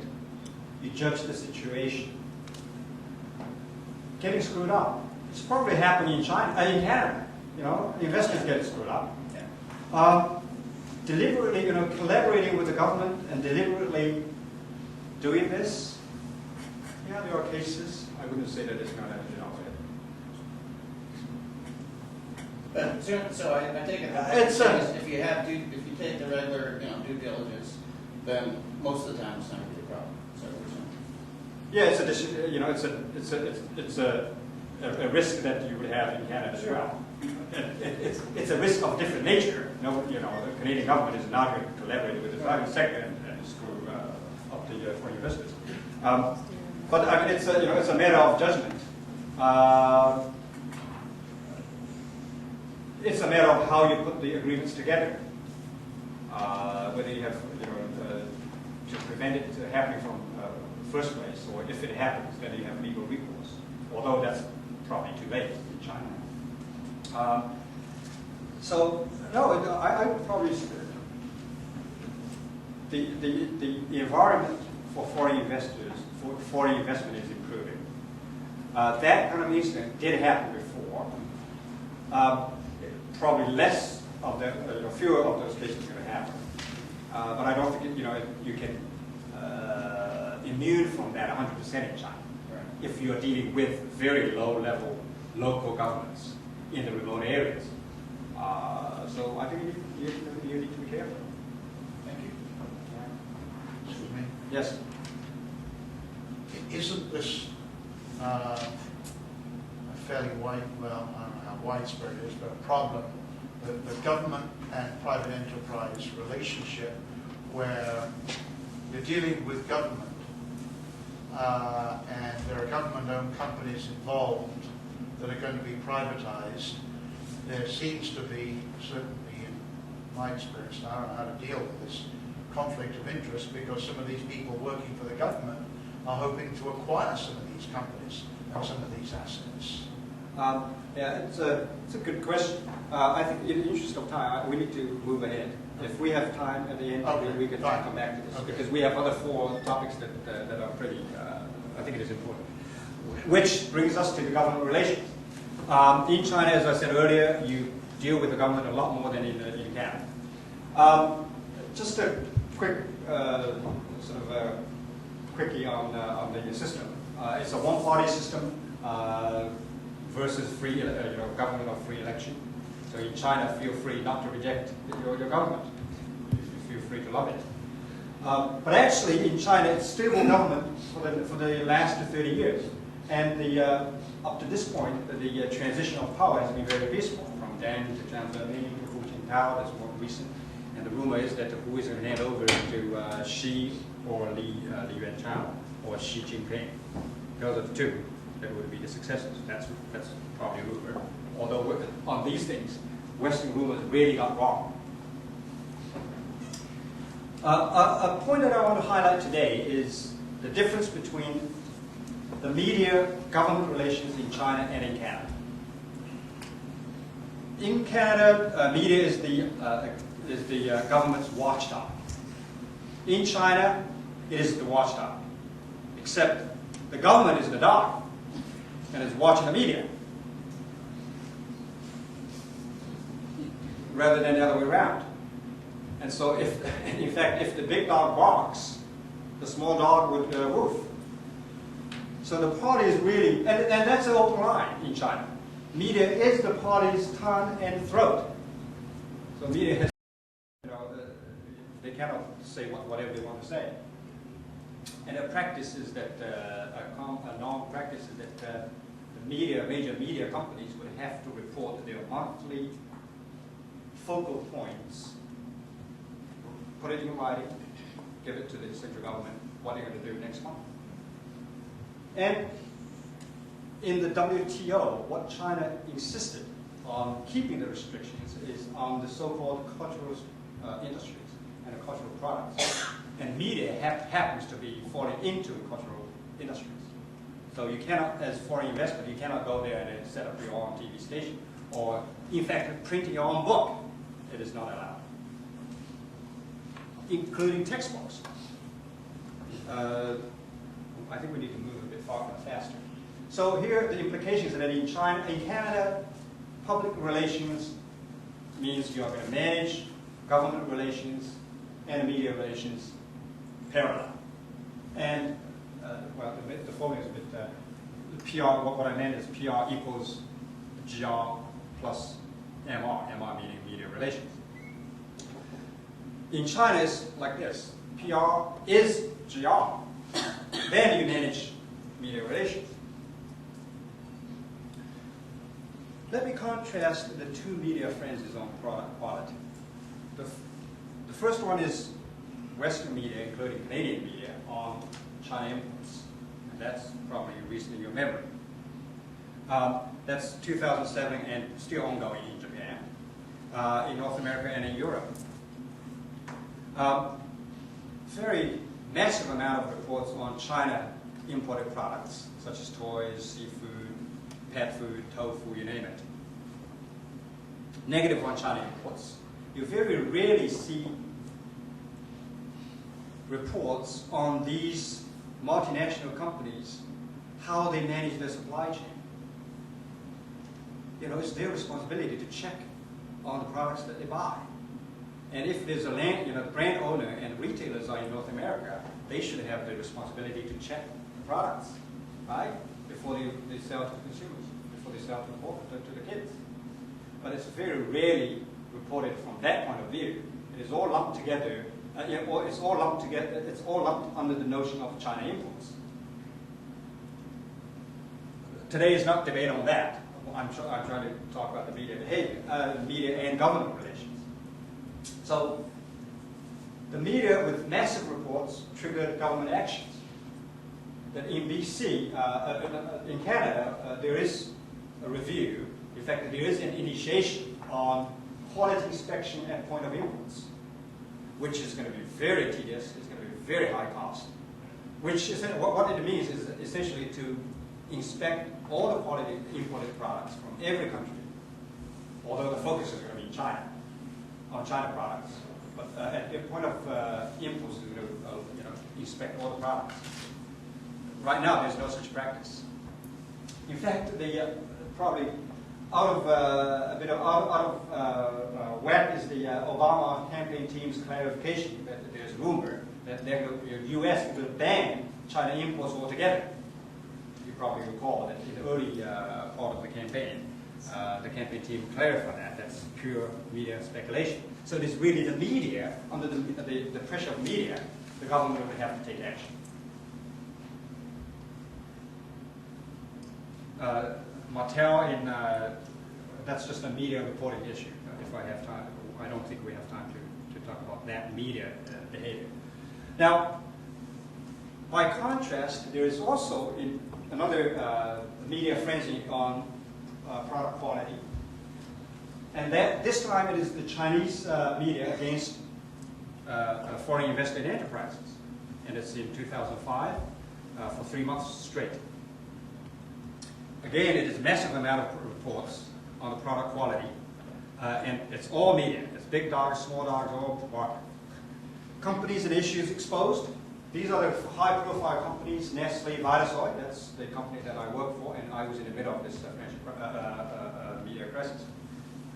you judge the situation. Getting screwed up. It's probably happening in China, in Canada. You know, investors get screwed up. Deliberately, you know, collaborating with the government and deliberately doing this. Yeah, there are cases. I wouldn't say that it's not, you know. But so I take it that It's if you take the regular, you know, due diligence, then most of the time it's not going to be a problem. So yeah, it's a risk that you would have in Canada as well. It's a risk of different nature. No, you know, the Canadian government is not going to collaborate with the private sector and screw up the foreign investors. But I mean, it's a matter of judgment. It's a matter of how you put the agreements together. Whether you have, you know, to prevent it happening from the first place, or if it happens, then you have legal recourse. Although that's probably too late in China. So no, I would probably say the environment for foreign investors, for foreign investment is improving. That kind of incident did happen before. Probably less of the, fewer of those cases are going to happen. But I don't think you can immune from that 100% in China. Right. If you are dealing with very low-level local governments in the remote areas. So I think you need to be careful. thank you. Excuse me. Yes. Isn't this a fairly wide, well, I don't know how widespread it is, but a problem, the government and private enterprise relationship where you're dealing with government and there are government-owned companies involved that are going to be privatized. There seems to be, certainly in my experience, I don't know how to deal with this conflict of interest, because some of these people working for the government are hoping to acquire some of these companies and some of these assets. Yeah, it's a good question. I think in the interest of time, we need to move ahead. If we have time at the end, okay, we can come back to this, because we have other 4 topics that are pretty, I think it is important. Which brings us to the government relations. In China, as I said earlier, you deal with the government a lot more than in Canada. Just a quick sort of quickie on the system. it's a one-party system versus free, government of free election. So in China, feel free not to reject your government. You feel free to love it. But actually, in China, it's stable government for the last 30 years. And up to this point, the transition of power has been very peaceful, from Deng to Jiang Zemin to Hu Jintao, that's more recent. And the rumor is that who is going to hand over to Xi or Li Yuanchao or Xi Jinping. Those are the two that would be the successors. That's probably a rumor. Although on these things, Western rumors really got wrong. A point that I want to highlight today is the difference between the media-government relations in China and in Canada. In Canada, media is the government's watchdog. In China, it is the watchdog, except the government is the dog and is watching the media, rather than the other way around. And so, in fact, if the big dog barks, the small dog would woof. So the party is really, and that's an open line in China. Media is the party's tongue and throat. So media has, they cannot say whatever they want to say. And a practice is that, a norm practice is that the major media companies would have to report their monthly focal points, put it in writing, give it to the central government, what they're going to do next month. And in the WTO, what China insisted on keeping the restrictions is on the so-called cultural industries and the cultural products. And media happens to be falling into the cultural industries. So you cannot, as foreign investment, you cannot go there and set up your own TV station. Or, in fact, printing your own book. It is not allowed. Including textbooks. I think we need to move a bit faster. So here the implications are that in China, in Canada, public relations means you are going to manage government relations and media relations parallel. And well, the following is a bit the PR. What I meant is PR equals GR plus MR. MR meaning media relations. In China, it's like this. PR is GR. Then you manage media relations. Let me contrast the two media frenzies on product quality. The first one is Western media, including Canadian media, on China imports. And that's probably recent in your memory. That's 2007 and still ongoing in Japan, in North America and in Europe. Very massive amount of reports on China imported products, such as toys, seafood, pet food, tofu, you name it. Negative on China imports. You very rarely see reports on these multinational companies, how they manage their supply chain. It's their responsibility to check on the products that they buy. And if there's a brand owner and retailers are in North America, they should have the responsibility to check the products, right? Before they sell to consumers, before they sell to the kids. But it's very rarely reported from that point of view. It is all lumped together. It's all lumped under the notion of China imports. Today is not debate on that. I'm trying to talk about the media behavior, media and government relations. So the media with massive reports triggered government actions. That in BC, in Canada, there is a review. In fact, there is an initiation on quality inspection at point of imports, which is going to be very tedious. It's going to be very high cost. Which is what it means is essentially to inspect all the quality imported products from every country. Although the focus is going to be in China, on China products, but at the point of imports, is going to inspect all the products. Right now, there's no such practice. In fact, probably out of wet is the Obama campaign team's clarification that there's rumor that the U.S. will ban China imports altogether. probably recall that in the early part of the campaign team clarified that that's pure media speculation. So it is really the media, under the pressure of media, the government would have to take action. Mattel, that's just a media reporting issue. If I have time, I don't think we have time to talk about that media behavior. Now, by contrast, there is also another media frenzy on product quality. And that this time it is the Chinese media against foreign invested enterprises. And it's in 2005 for 3 months straight. Again, it is a massive amount of reports on the product quality. And it's all media. It's big dogs, small dogs, all market. Companies and issues exposed. These are the high-profile companies, Nestle, Vitasoy, that's the company that I work for, and I was in the middle of this media crisis.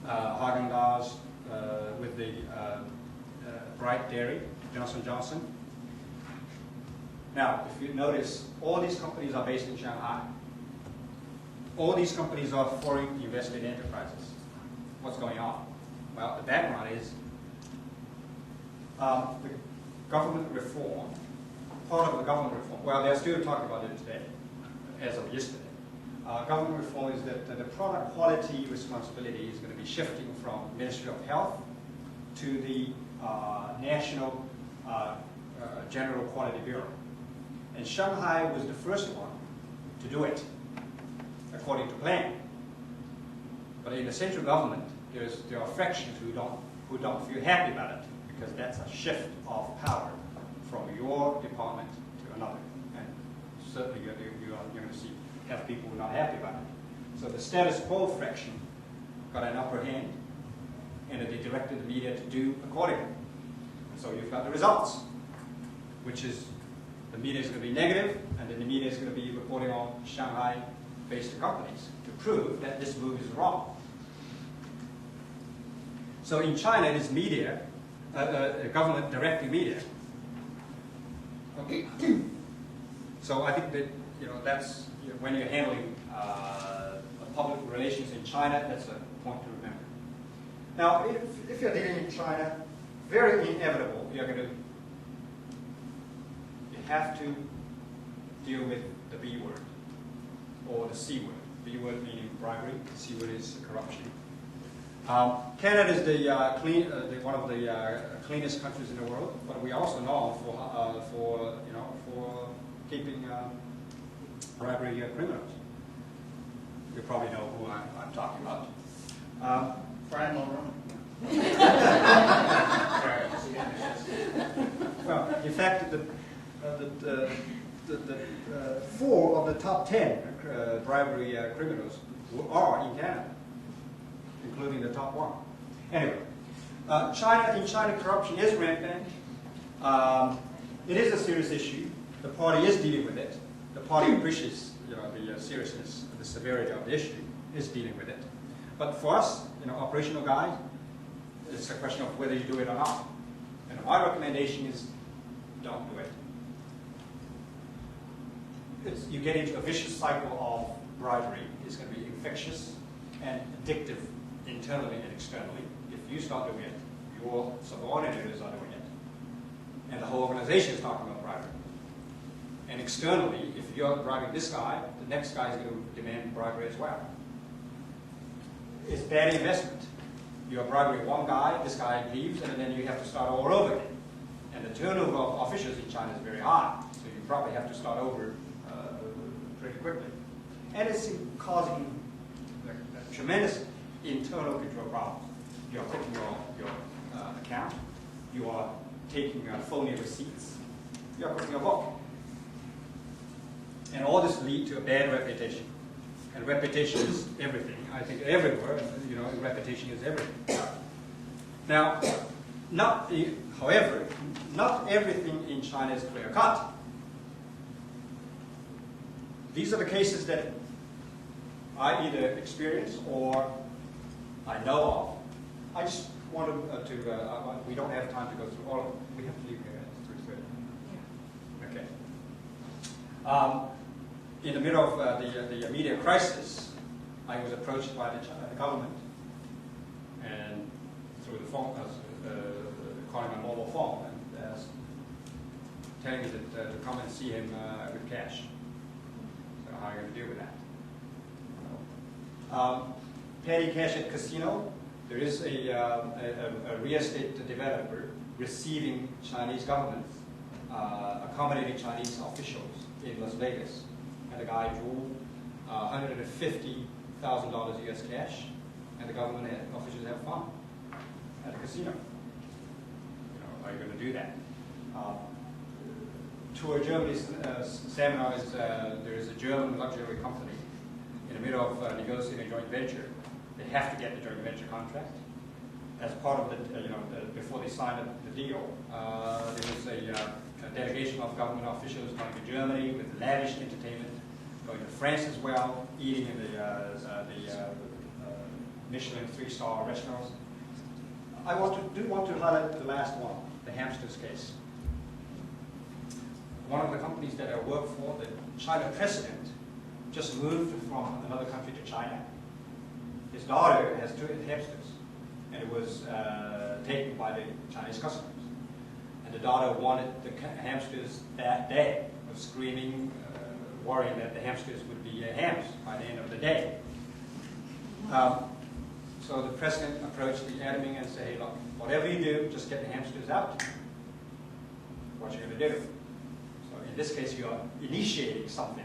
Häagen-Dazs with the Bright Dairy, Johnson & Johnson. Now, if you notice, all these companies are based in Shanghai. All these companies are foreign invested enterprises. What's going on? Well, the background is the government reform. Part of the government reform, well, they're still talking about it today, as of yesterday. Government reform is that the product quality responsibility is going to be shifting from Ministry of Health to the National General Quality Bureau. And Shanghai was the first one to do it, according to plan. But in the central government, there are fractions who don't feel happy about it, because that's a shift of power from your department to another. And certainly you're going to have people who are not happy about it. So the status quo fraction got an upper hand, and they directed the media to do accordingly. And so you've got the results, which is the media is going to be negative, and then the media is going to be reporting on Shanghai-based companies to prove that this move is wrong. So in China, it is media, government directing media. Okay. So I think that that's when you're handling public relations in China, that's a point to remember. Now, if you're dealing in China, very inevitable, you have to deal with the B word or the C word. B word meaning bribery, C word is corruption. Canada is one of the cleanest countries in the world, but we are also known for keeping bribery criminals. You probably know who I'm talking about. Brian Mulroney. Well, in fact, the 4 of the top 10 bribery criminals are in Canada, including the top 1. Anyway, in China, corruption is rampant. It is a serious issue. The party is dealing with it. The party appreciates the seriousness, the severity of the issue, is dealing with it. But for us, operational guys, it's a question of whether you do it or not. And my recommendation is don't do it. You get into a vicious cycle of bribery. It's going to be infectious and addictive internally and externally. If you start doing it, your subordinates are doing it. And the whole organization is talking about bribery. And externally, if you're bribing this guy, the next guy is going to demand bribery as well. It's bad investment. You're bribing one guy, this guy leaves, and then you have to start all over again. And the turnover of officials in China is very high, so you probably have to start over pretty quickly. And it's causing tremendous internal control problems. You're cooking your account. You are taking phony receipts. You're cooking your book. And all this lead to a bad reputation. And reputation is everything. I think everywhere, reputation is everything. Now, however, not everything in China is clear-cut. These are the cases that I either experience or I know of. I just want to we don't have time to go through all of them. We have to leave here at 3:30. Yeah. Okay. in the middle of the immediate crisis, I was approached by the government, and through the phone, calling my mobile phone, and telling me that to come and see him with cash. So how are you going to deal with that? Petty cash at casino. There is a real estate developer receiving Chinese government, accommodating Chinese officials in Las Vegas. And the guy drew $150,000 US cash, and the government officials have fun at the casino. Are you going to do that? Tour Germany's seminar is there is a German luxury company in the middle of negotiating a joint venture. They have to get the joint venture contract. As part of the, before they signed up the deal, there was a delegation of government officials going to Germany with lavish entertainment, going to France as well, eating in the Michelin 3-star restaurants. I do want to highlight the last one, the hamsters case. One of the companies that I work for, the China president, just moved from another country to China. His daughter has 2 hamsters, and it was taken by the Chinese customers. And the daughter wanted the hamsters that day, was screaming, worrying that the hamsters would be hams by the end of the day. So the president approached the enemy and said, hey, look, whatever you do, just get the hamsters out. What you're going to do? So in this case, you are initiating something,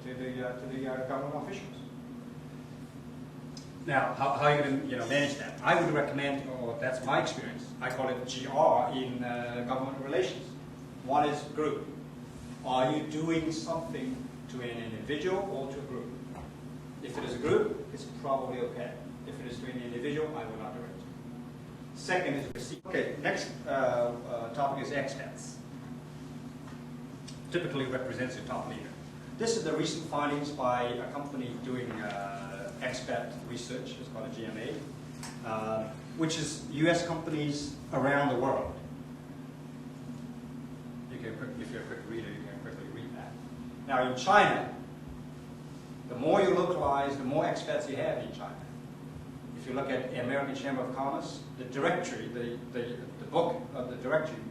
to the government officials. Now, how are you going to manage that? I would recommend, or that's my experience, I call it GR in government relations. One is group. Are you doing something to an individual or to a group? If it is a group, it's probably okay. If it is to an individual, I will not do it. Second is receipt. Okay, next topic is expats. Typically represents the top leader. This is the recent findings by a company doing expat research. It's called a GMA, which is U.S. companies around the world. If you're a quick reader, you can quickly read that. Now in China, the more you localize, the more expats you have in China. If you look at the American Chamber of Commerce, the directory, the book of the directory,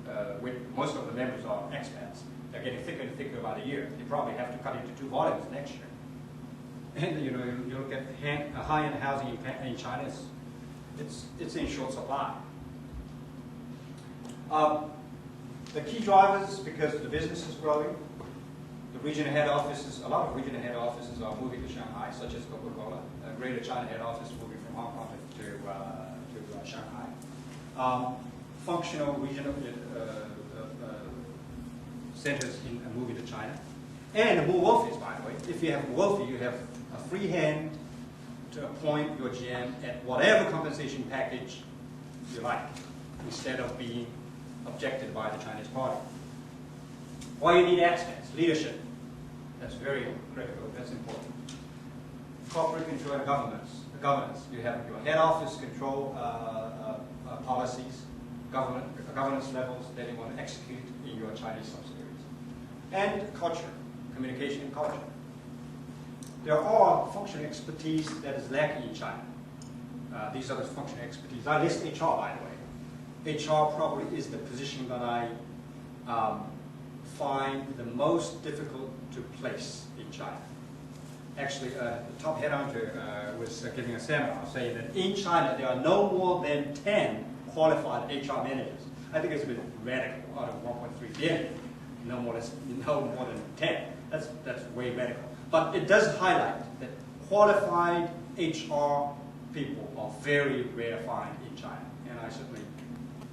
with most of the members are expats. They're getting thicker and thicker by the year. You probably have to cut into 2 volumes next year. And you look at high-end housing in China, it's in short supply. The key drivers, because the business is growing, the regional head offices, a lot of regional head offices are moving to Shanghai, such as Coca-Cola. Greater China head office moving from Hong Kong to Shanghai. Functional regional centers moving to China. And more wealthy, by the way. If you have wealthy, you have a free hand to appoint your GM at whatever compensation package you like, instead of being objected by the Chinese party. Why you need expats? Leadership. That's very critical. That's important. Corporate control and governance. You have your head office control policies, governance levels that you want to execute in your Chinese subsidiaries. And culture, communication and culture. There are functional expertise that is lacking in China. These are the functional expertise. I list HR, by the way. HR probably is the position that I find the most difficult to place in China. Actually, the top headhunter was giving a seminar saying that in China there are no more than 10 qualified HR managers. I think it's a bit radical. Out of 1.3 billion, no more than 10. That's way radical. But it does highlight that qualified HR people are very rare find in China, and I certainly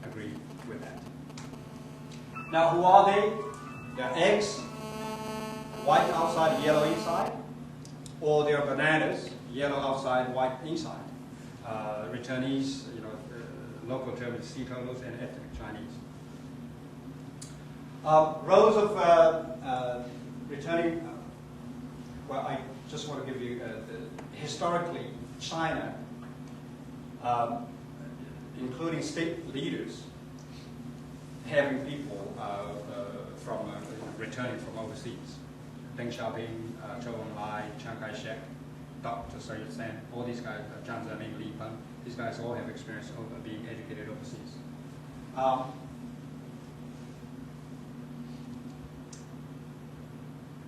agree with that. Now, who are they? They're eggs, white outside, yellow inside, or they're bananas, yellow outside, white inside. Returnees, local Germans, teetotalers, and ethnic Chinese. Rows of returning. Well, I just want to give you historically China, including state leaders, having people from returning from overseas. Deng Xiaoping, Zhou Enlai, Chiang Kai-shek, Dr. Sayed Sen, all these guys, Jiang Zemin, Li Peng, these guys all have experience of being educated overseas.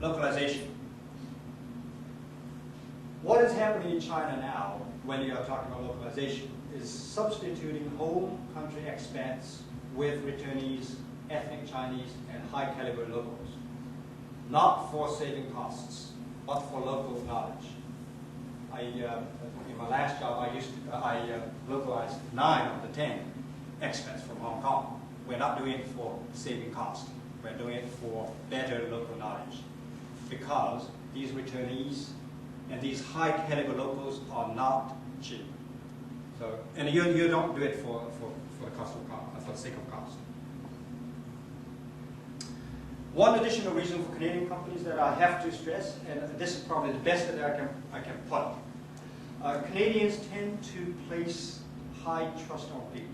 Localization. What is happening in China now when you are talking about localization is substituting home country expats with returnees, ethnic Chinese, and high caliber locals. Not for saving costs, but for local knowledge. In my last job, I localized 9 of the 10 expats from Hong Kong. We're not doing it for saving cost. We're doing it for better local knowledge. Because these returnees and these high caliber locals are not cheap. So, and you don't do it for the cost of cost, for the sake of cost. One additional reason for Canadian companies that I have to stress, and this is probably the best that I can put, Canadians tend to place high trust on people.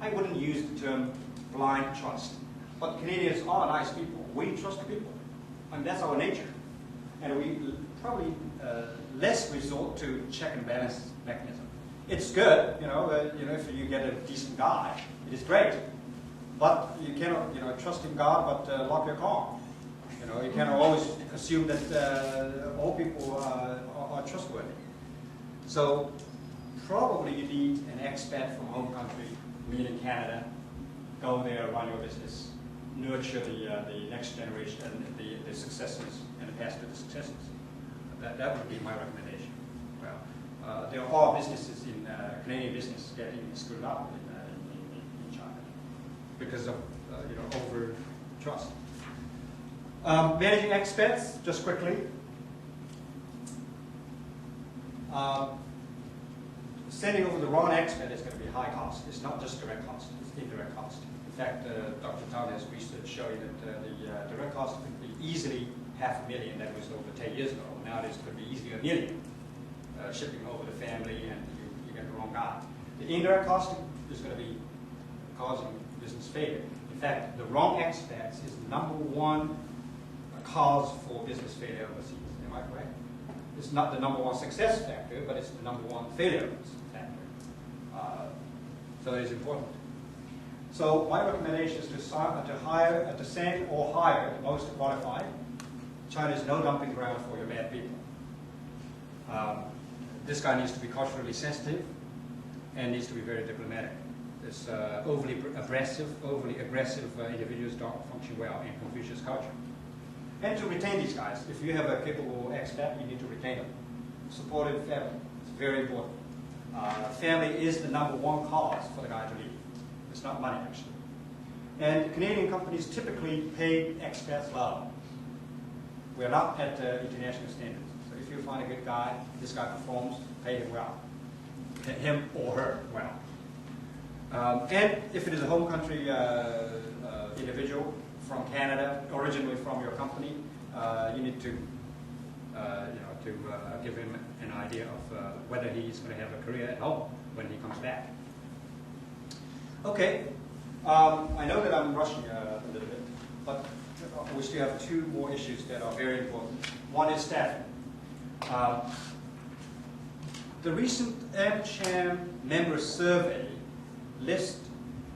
I wouldn't use the term blind trust, but Canadians are nice people. We trust people, and that's our nature. And we probably less resort to check and balance mechanism. It's good, if you get a decent guy, it is great. But you cannot, trust in God, but lock your car. You cannot always assume that all people are trustworthy. So probably you need an expat from home country, meaning Canada, go there, run your business, nurture the next generation and the successors and pass to the successors. That would be my recommendation. Well, there are businesses in Canadian business getting screwed up in China because of over trust. Managing expats, just quickly. Sending over the wrong expat is going to be high cost. It's not just direct cost, it's indirect cost. In fact, Dr. Tan has research showing that the direct cost could be easily $500,000. That was over 10 years ago. Nowadays it could be easily $1 million. Shipping over the family and you get the wrong guy. The indirect cost is going to be causing business failure. In fact, the wrong expats is the #1 cause for business failure overseas. Am I correct? It's not the #1 success factor, but it's the #1 failure factor. So it is important. So my recommendation is to send or hire the most qualified. China is no dumping ground for your bad people. This guy needs to be culturally sensitive and needs to be very diplomatic. This overly aggressive individuals don't function well in Confucius culture. And to retain these guys, if you have a capable expat, you need to retain them. Supportive family, it's very important. Family is the #1 cause for the guy to leave. It's not money, actually. And Canadian companies typically pay expats low. We're not at international standards. So if you find a good guy, this guy performs, pay him well. Pay him or her well. And if it is a home country individual from Canada, originally from your company, you need to, give him an idea of whether he's going to have a career at home when he comes back. Okay, I know that I'm rushing a little bit, but we still have 2 more issues that are very important. One is staffing. The recent AmCham member survey lists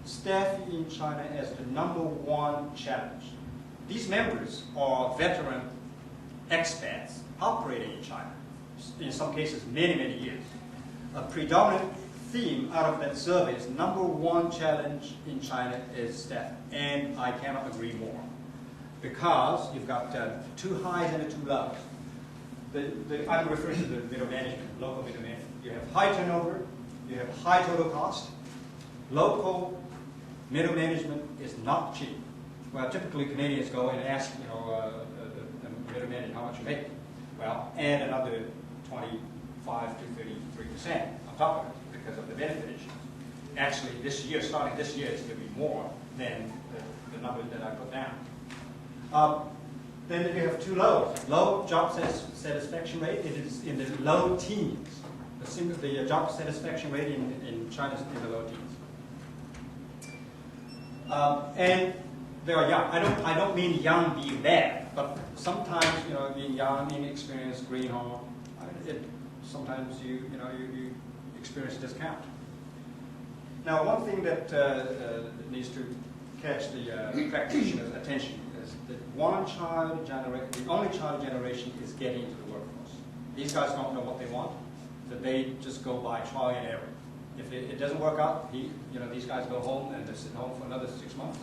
staffing in China as the #1 challenge. These members are veteran expats operating in China, in some cases many, many years. A predominant theme out of that survey is #1 challenge in China is staffing, and I cannot agree more. Because you've got 2 highs and 2 lows. I'm referring to the middle management, local middle management. You have high turnover, you have high total cost. Local middle management is not cheap. Well, typically Canadians go and ask, the middle management how much you make. Well, add another 25 to 33% on top of it because of the benefit issues. Actually, this year, starting this year, it's going to be more than the number that I put down. Then you have 2 lows. Low job satisfaction rate, it is in the low teens. The job satisfaction rate in China is in the low teens. And they are young. I don't mean young being bad, but sometimes, you know, being young, inexperienced, greenhorn, sometimes you experience discount. Now, one thing that needs to catch the practitioner's attention is that the only child generation is getting into the workforce. These guys don't know what they want, so they just go by trial and error. If it doesn't work out, these guys go home and they sit home for another 6 months,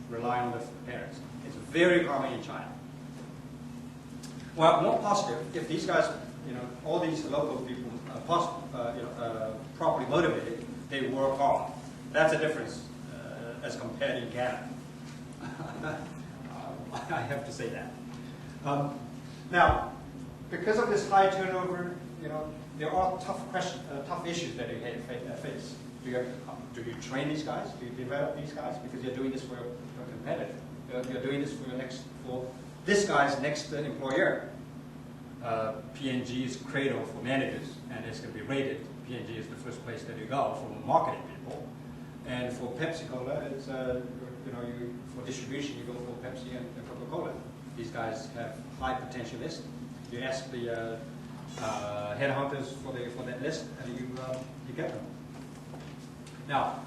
relying on the parents. It's very common in China. Well, more positive, if these guys, all these local people are properly motivated, they work hard. That's a difference as compared in Canada. I have to say that. Now, because of this high turnover, there are tough issues that you face. Do you train these guys? Do you develop these guys? Because you're doing this for a competitor. You're doing this for this guy's next employer. P&G is cradle for managers, and it's going to be rated. P&G is the first place that you go for marketing people. And for Pepsi-Cola, it's for distribution, you go for Pepsi and Coca-Cola. These guys have high potentialists. You ask the headhunters for that list, and you get them. Now,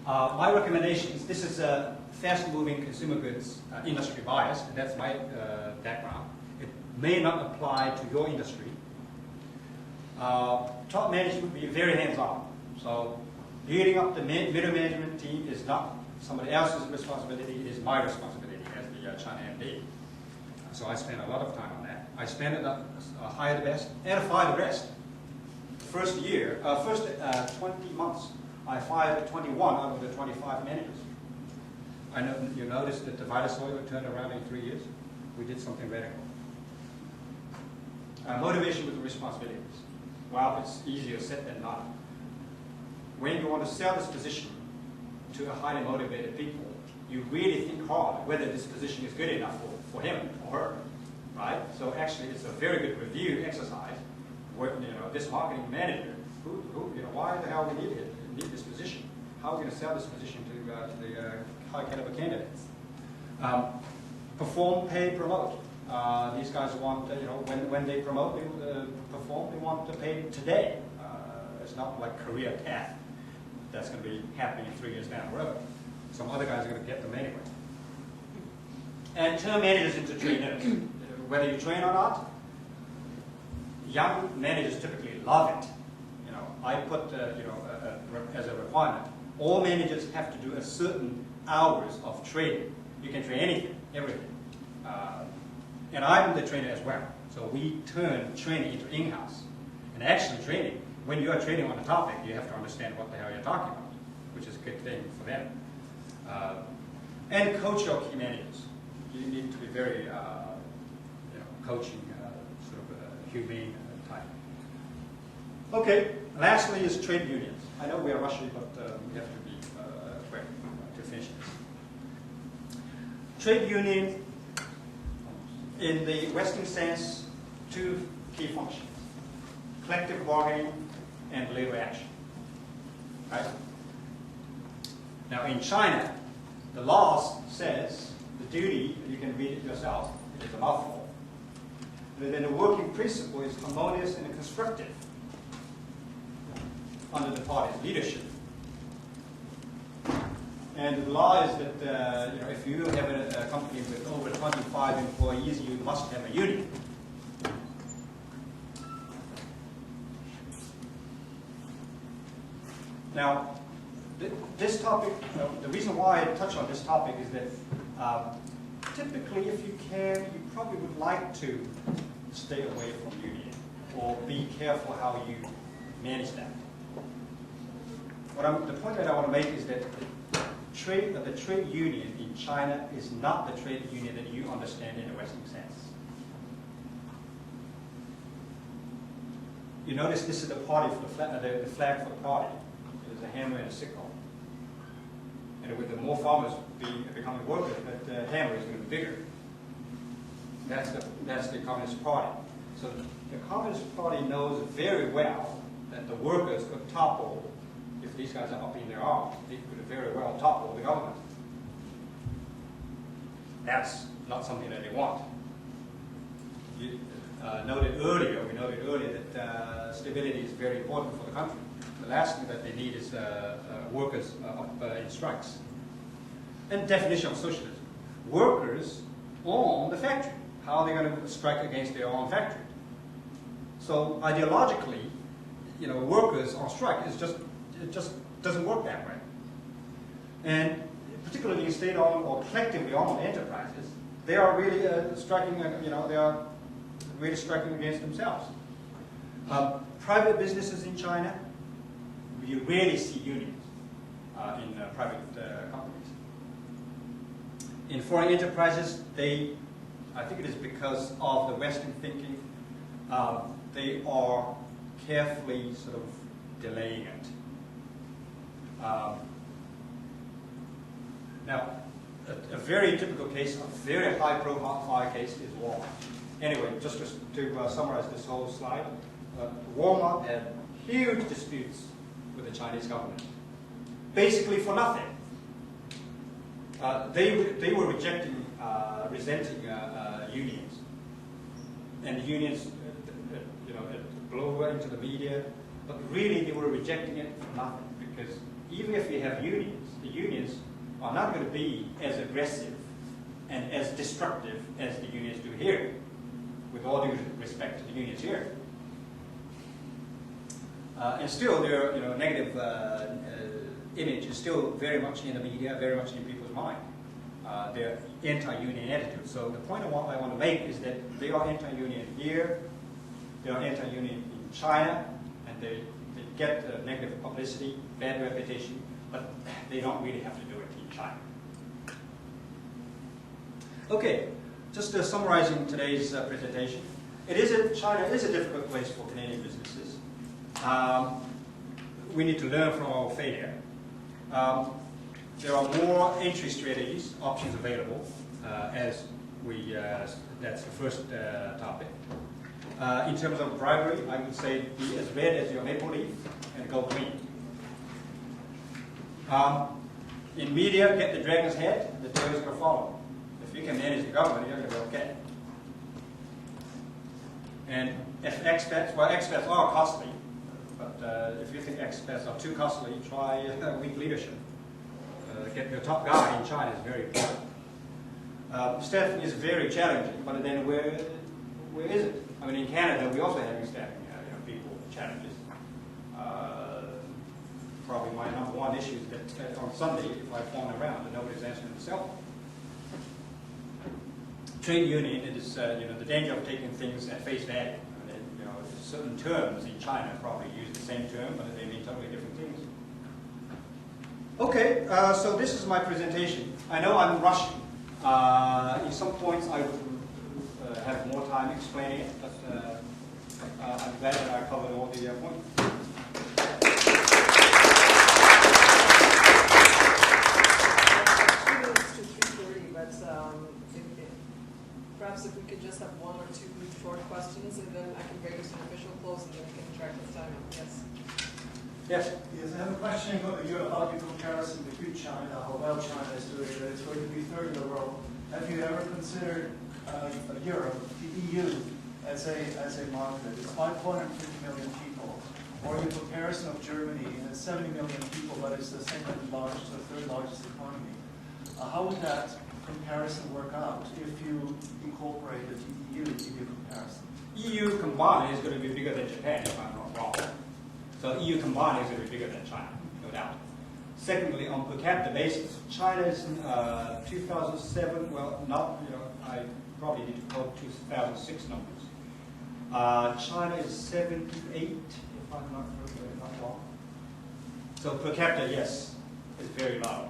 my recommendation is this is a fast-moving consumer goods industry bias. And that's my background. It may not apply to your industry. Top management would be very hands-on. So building up the middle management team is not somebody else's responsibility. It is my responsibility as the China MD. So I spend a lot of time on that. I spend it hire the best and fire the rest. First 20 months, I fired 21 out of the 25 managers. I know you noticed that the Vitasoy turned around in 3 years. We did something radical. Motivation with the responsibilities. Well, it's easier said than done. When you want to sell this position to a highly motivated people, you really think hard whether this position is good enough for him or her, right? So actually, it's a very good review exercise. Where, this marketing manager, why the hell we need this position? How are we going to sell this position to the high caliber candidates? Perform, pay, promote. These guys want, when they promote, perform, they want to pay today. It's not like career path that's going to be happening 3 years down the road. Some other guys are going to get them anyway. And turn managers into trainers. Whether you train or not, young managers typically love it. I put, as a requirement, all managers have to do a certain hours of training. You can train anything, everything. And I'm the trainer as well. So we turn training into in-house. And actually training, when you are training on a topic, you have to understand what the hell you're talking about, which is a good thing for them. And coach your key managers. You need to be very, coaching, sort of humane type. Okay, lastly is trade unions. I know we are rushing, but we have to be quick to finish this. Trade union, in the Western sense, two key functions: collective bargaining and labor action. Right? Now in China, the law says the duty, you can read it yourself, it is a mouthful. But then the working principle is harmonious and constructive under the party's leadership. And the law is that if you have a company with over 25 employees, you must have a union. Now, this topic, the reason why I touch on this topic is that typically, if you can, you probably would like to stay away from union or be careful how you manage that. The point that I want to make is that the trade union in China is not the trade union that you understand in the Western sense. You notice this is the party for the flag for the party. There's a hammer and a sickle. And with the more farmers becoming workers, that hammer is going to be bigger. That's the Communist Party. So the Communist Party knows very well that the workers could topple, if these guys are up in their arms, they could very well topple the government. that's not something that they want. You noted earlier that stability is very important for the country. The last thing that they need is workers up in strikes. And definition of socialism. Workers own the factory. How are they going to strike against their own factory? So ideologically, workers on strike it just doesn't work that way. And particularly in state-owned or collectively owned enterprises, they are really striking. They are really striking against themselves. Private businesses in China, you rarely see unions in private companies. In foreign enterprises, I think it is because of the Western thinking, they are carefully sort of delaying it. Now, a very typical case, a very high-profile case is Walmart. Anyway, just to summarize this whole slide, Walmart had huge disputes with the Chinese government, basically for nothing. They were resenting unions, and unions, it blew into the media. But really, they were rejecting it for nothing, because even if you have unions, the unions are not going to be as aggressive and as destructive as the unions do here. With all due respect to the unions here, and still their negative image is still very much in the media, very much in people's mind. Their anti-union attitude. So the point of what I want to make is that they are anti-union here, they are anti-union in China, and they get negative publicity, bad reputation, but they don't really have to do it in China. Okay, just summarizing today's presentation. China is a difficult place for Canadian businesses. We need to learn from our failure. There are more entry strategies, options available, that's the first topic. In terms of bribery, I would say be as red as your maple leaf and go green. In media, get the dragon's head, the tail is going to follow. If you can manage the government, you're going to be okay. And if expats are costly, but if you think expats are too costly, try weak leadership. Get your top guy in China is very important. Staffing is very challenging, but then where is it? I mean, in Canada, we also have staffing people challenges. Probably my number one issue is that on Sunday, if I phone around and nobody's answering the cell phone. Trade union, it is the danger of taking things at face value. I mean, certain terms in China probably use the same term, but they mean totally different things. Okay, so this is my presentation. I know I'm rushing. In some points I would have more time explaining it, but I'm glad that I covered all the points. Perhaps if we could just have one or two short questions, and then I can bring us to an official close, and then we can track this time. Yes. Yes. Yes, I have a question about your comparison between China, how well China is doing, that it's going to be third in the world. Have you ever considered Europe, the EU, as a market? It's 550 million people. Or in comparison of Germany, it has 70 million people, but it's the second largest or third largest economy. How would that comparison work out if you incorporated the EU in your comparison? EU combined is going to be bigger than Japan, if I'm not wrong. So EU combined is going to be bigger than China, no doubt. Secondly, on per capita basis, China's 2007, well, not, I probably need to quote 2006 numbers. China is 78, if I'm not wrong. So per capita, yes, is very low.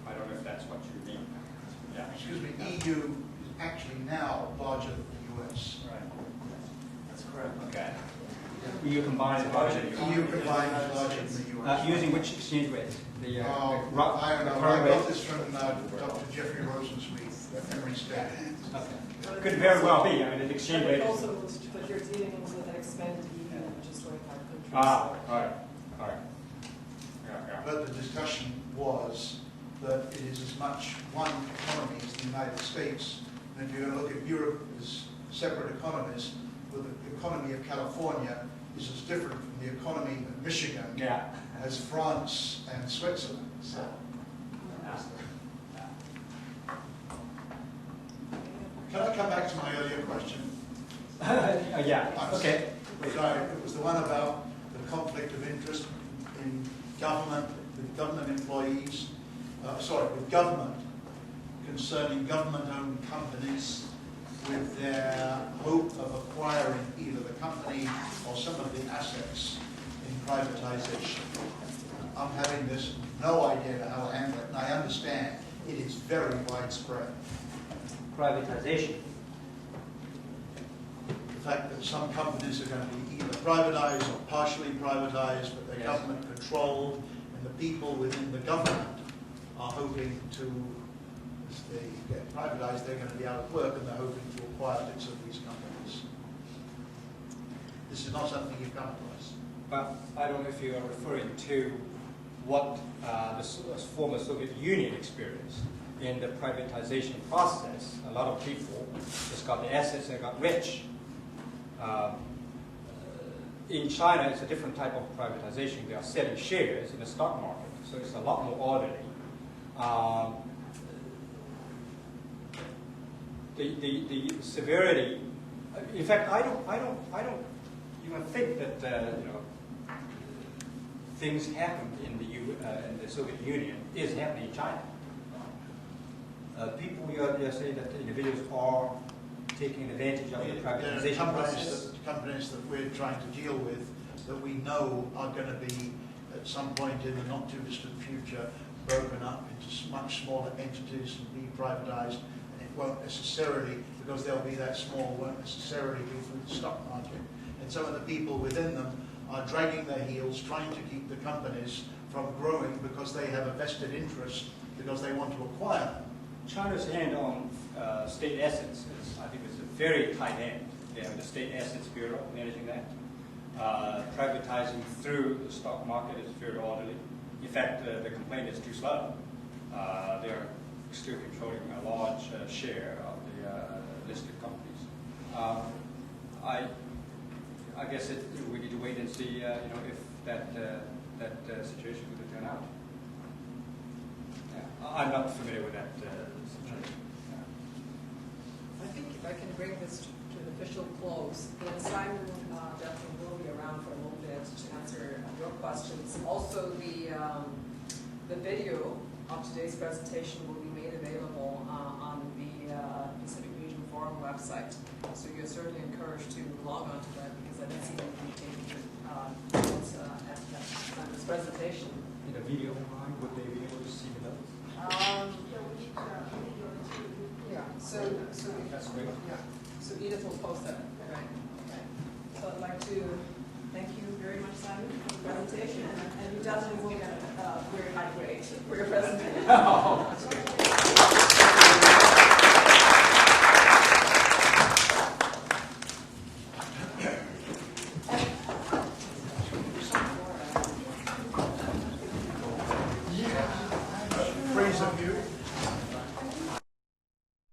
I don't know if that's what you mean. Yeah. Excuse me, EU is actually now larger than the US. Right. That's correct. Okay. EU combined is larger than EU combined is larger than the US. using which exchange rate? I don't know. I got this from Dr. Jeffrey Rosensweet at Emory State. Okay. Could very well be. I mean, the exchange rate. But you're dealing with an expanded EU, which is 25 countries. All right. All right. Yeah. But the discussion was that it is as much one economy as the United States. And if you're going to look at Europe as separate economies, well, the economy of California is as different from the economy of Michigan as France and Switzerland. So, can I come back to my earlier question? Yeah, okay. Sorry, it was the one about the conflict of interest in government, with government employees, with government, concerning government-owned companies with their hope of acquiring either the company or some of the assets in privatization. I'm having this no idea how to handle it, and I understand it is very widespread. Privatization. The fact that some companies are going to be either privatized or partially privatized, but they're government controlled, and the people within the government are hoping to, as they get privatized, they're going to be out of work, and they're hoping to acquire bits of these companies. This is not something you've come to us. But I don't know if you are referring to what the former Soviet Union experienced in the privatization process. A lot of people just got the assets and got rich. In China, it's a different type of privatization. They are selling shares in the stock market, so it's a lot more orderly. The severity. In fact, I don't even think that things happened in the Soviet Union is happening in China. People are saying that individuals are taking advantage of the privatization process. Companies that we're trying to deal with that we know are going to be at some point in the not too distant future broken up into much smaller entities and be privatized, and it won't necessarily, because they'll be that small, won't necessarily be through the stock market. And some of the people within them are dragging their heels, trying to keep the companies from growing because they have a vested interest, because they want to acquire them. China's hand on state assets is, I think, is a very tight end. They have the State Assets Bureau managing that. Privatizing through the stock market is very orderly. In fact, the complaint is too slow. They're still controlling a large share of the listed companies. I guess we need to wait and see, if that situation would turn out. Yeah. I'm not familiar with that situation. I think if I can bring this to an official close, then Simon definitely will be around for a little bit to answer your questions. Also, the video of today's presentation will be made available on the Pacific Region Forum website. So you're certainly encouraged to log on to that, because I didn't see anything taken notes at this presentation. In a video online, would they be able to see the notes? Yeah, so That's great. yeah, so Edith will post that, right? Okay. So I'd like to thank you very much, Simon, for the presentation, and you definitely will get a very high grade for your presentation. Oh, that's great.